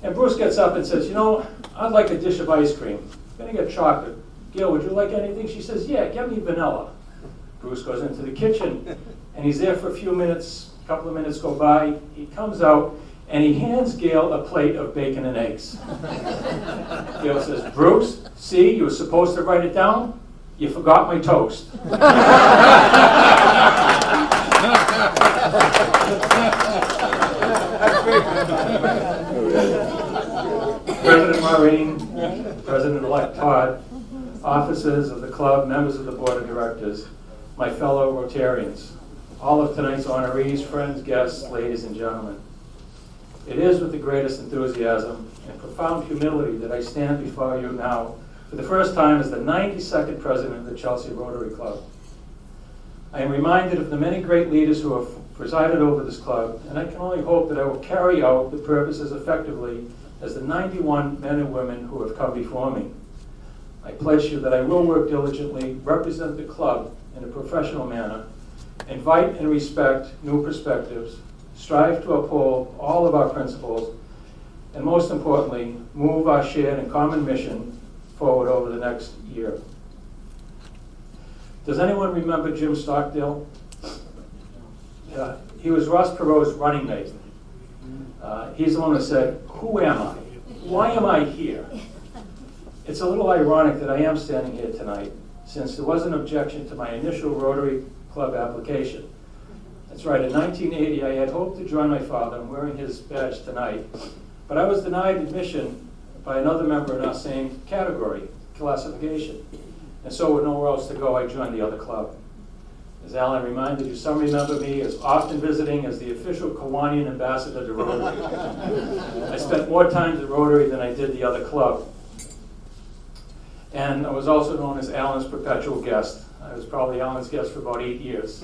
And Bruce gets up and says, you know, I'd like a dish of ice cream. I'm going to get chocolate. Gil, would you like anything? She says, yeah, get me vanilla. Bruce goes into the kitchen, and he's there for a few minutes. A couple of minutes go by. He comes out, and he hands Gail a plate of bacon and eggs. Gail says, Bruce, see, you were supposed to write it down. You forgot my toast. President Maureen, President-elect Todd, officers of the club, members of the board of directors, my fellow Rotarians, all of tonight's honorees, friends, guests, ladies and gentlemen. It is with the greatest enthusiasm and profound humility that I stand before you now for the first time as the 92nd president of the Chelsea Rotary Club. I am reminded of the many great leaders who have presided over this club, and I can only hope that I will carry out the purpose as effectively as the 91 men and women who have come before me. I pledge you that I will work diligently, represent the club in a professional manner, invite and respect new perspectives, strive to uphold all of our principles, and most importantly, move our shared and common mission forward over the next year. Does anyone remember Jim Stockdale? Yeah, he was Ross Perot's running mate. He's the one who said, who am I? Why am I here? It's a little ironic that I am standing here tonight, since there was an objection to my initial Rotary Club application. That's right, in 1980 I had hoped to join my father. I'm wearing his badge tonight, but I was denied admission by another member in our same category, classification. And so with nowhere else to go, I joined the other club. As Alan reminded you, some remember me as often visiting as the official Kiwanian ambassador to Rotary. I spent more times at Rotary than I did the other club. And I was also known as Alan's perpetual guest. I was probably Alan's guest for about 8 years.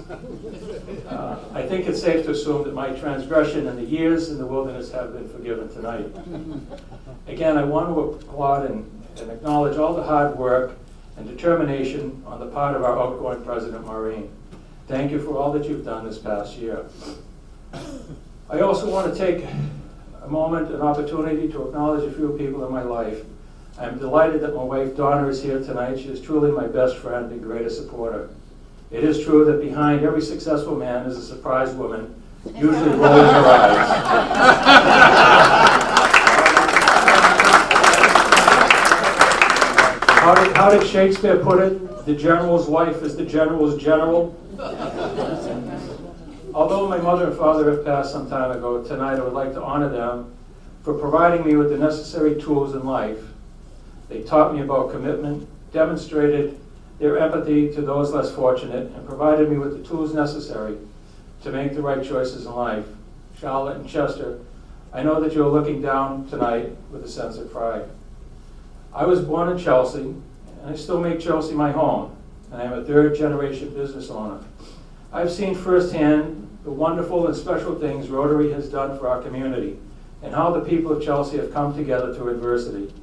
I think it's safe to assume that my transgression and the years in the wilderness have been forgiven tonight. Again, I want to applaud and acknowledge all the hard work and determination on the part of our outgoing President Maureen. Thank you for all that you've done this past year. I also want to take a moment, an opportunity to acknowledge a few people in my life. I'm delighted that my wife Donna is here tonight. She is truly my best friend and greatest supporter. It is true that behind every successful man is a surprised woman, usually rolling her eyes. How did Shakespeare put it? The general's wife is the general's general. Although my mother and father have passed some time ago, tonight I would like to honor them for providing me with the necessary tools in life. They taught me about commitment, demonstrated their empathy to those less fortunate, and provided me with the tools necessary to make the right choices in life. Charlotte and Chester, I know that you're looking down tonight with a sense of pride. I was born in Chelsea, and I still make Chelsea my home, and I am a third-generation business owner. I've seen firsthand the wonderful and special things Rotary has done for our community, and how the people of Chelsea have come together through adversity.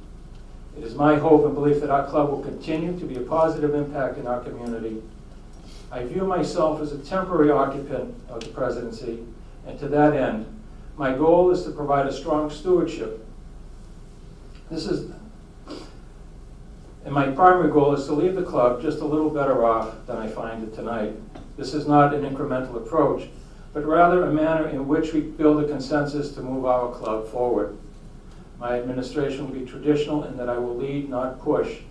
It is my hope and belief that our club will continue to be a positive impact in our community. I view myself as a temporary occupant of the presidency, and to that end, my goal is to provide a strong stewardship. And my primary goal is to leave the club just a little better off than I find it tonight. This is not an incremental approach, but rather a manner in which we build a consensus to move our club forward. My administration will be traditional in that I will lead, not push.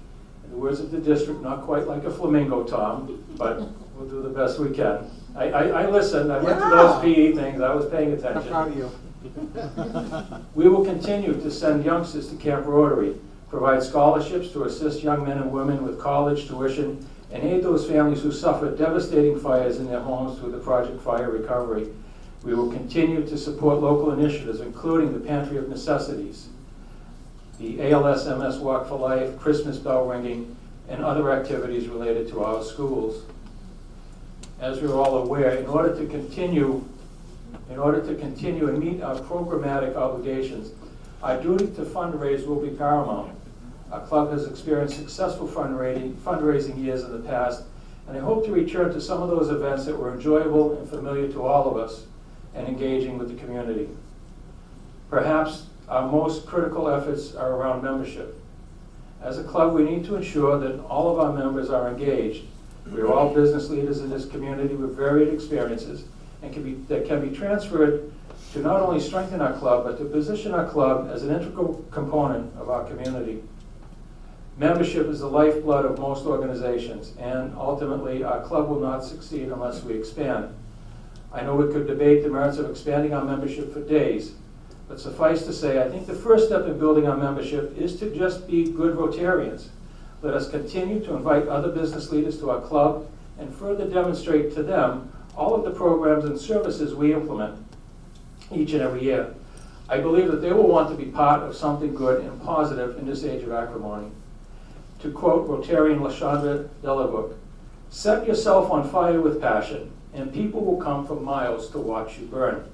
In the words of the district, not quite like a flamingo, Tom, but we'll do the best we can. I listened, I went to those PE things, I was paying attention. I'm proud of you. We will continue to send youngsters to Camp Rotary, provide scholarships to assist young men and women with college tuition, and aid those families who suffered devastating fires in their homes through the Project Fire Recovery. We will continue to support local initiatives, including the Pantry of Necessities, the ALS-MS Walk for Life, Christmas bell ringing, and other activities related to our schools. As we're all aware, in order to continue and meet our programmatic obligations, our duty to fundraise will be paramount. Our club has experienced successful fundraising years in the past, and I hope to return to some of those events that were enjoyable and familiar to all of us and engaging with the community. Perhaps our most critical efforts are around membership. As a club, we need to ensure that all of our members are engaged. We are all business leaders in this community with varied experiences and that can be transferred to not only strengthen our club, but to position our club as an integral component of our community. Membership is the lifeblood of most organizations, and ultimately our club will not succeed unless we expand. I know we could debate the merits of expanding our membership for days, but suffice to say, I think the first step in building our membership is to just be good Rotarians. Let us continue to invite other business leaders to our club and further demonstrate to them all of the programs and services we implement each and every year. I believe that they will want to be part of something good and positive in this age of acrimony. To quote Rotarian LaShondra Delabook, "Set yourself on fire with passion, and people will come from miles to watch you burn."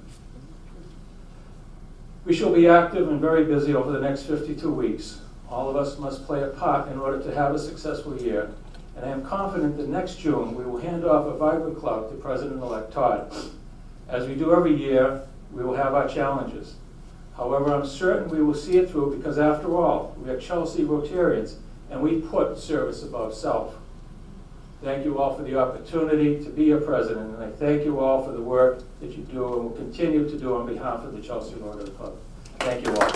We shall be active and very busy over the next 52 weeks. All of us must play a part in order to have a successful year, and I am confident that next June we will hand off a vibrant club to President-elect Todd. As we do every year, we will have our challenges. However, I'm certain we will see it through because, after all, we are Chelsea Rotarians, and we put service above self. Thank you all for the opportunity to be your president, and I thank you all for the work that you do and will continue to do on behalf of the Chelsea Rotary Club. Thank you all.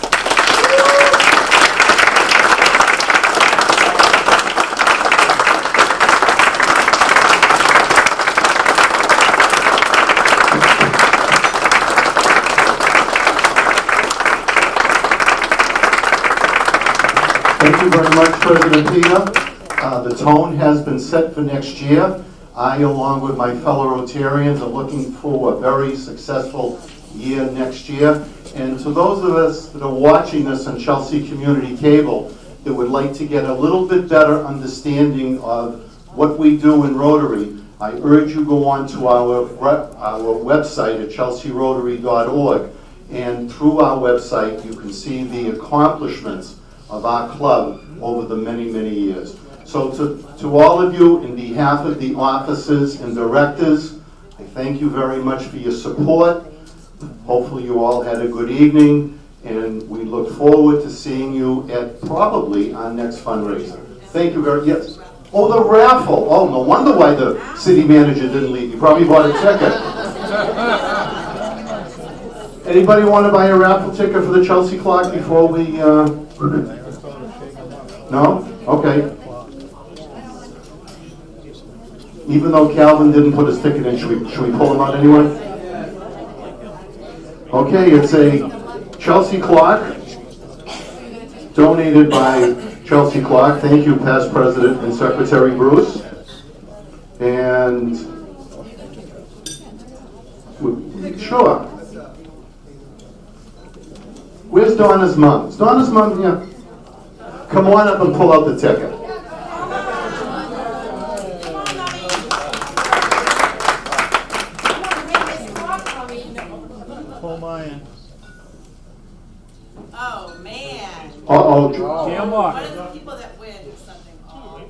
Thank you very much, President Peter. The tone has been set for next year. I, along with my fellow Rotarians, are looking for a very successful year next year. And to those of us that are watching this on Chelsea Community Cable that would like to get a little bit better understanding of what we do in Rotary, I urge you go on to our website at chelsearotary.org. And through our website, you can see the accomplishments of our club over the many, many years. So to all of you, in behalf of the officers and directors, I thank you very much for your support. Hopefully you all had a good evening, and we look forward to seeing you at probably our next fundraiser. Thank you very much. Yes. Oh, the raffle. Oh, no wonder why the city manager didn't leave. You probably bought a ticket. Anybody want to buy a raffle ticket for the Chelsea clock before we... No? Okay. Even though Calvin didn't put his ticket in, should we pull him out anyway? Okay, it's a Chelsea clock donated by Chelsea Clock. Thank you, past President and Secretary Bruce. And sure. Where's Donna's mom? Is Donna's mom here? Come on up and pull out the ticket. Pull mine. Oh, man. Uh-oh. Jam One on. of the people that wins something. Oh.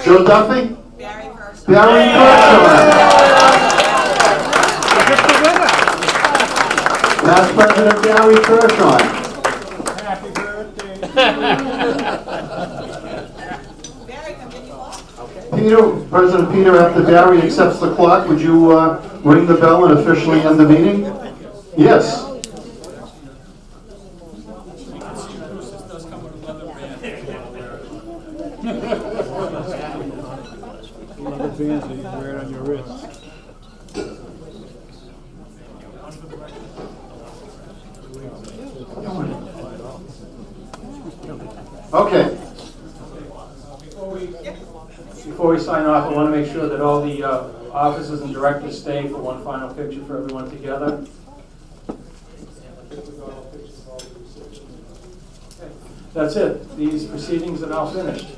Joe Duffy? Barry Kershaw. Barry Kershaw. Past President Barry Kershaw. Happy birthday. Barry, come get you off. Peter, President Peter, after Barry accepts the clock, would you ring the bell and officially end the meeting? Yes. Leather bands that you wear it on your wrist. Okay. Before we sign off, I want to make sure that all the officers and directors stay for one final picture for everyone together. That's it. These proceedings are now finished.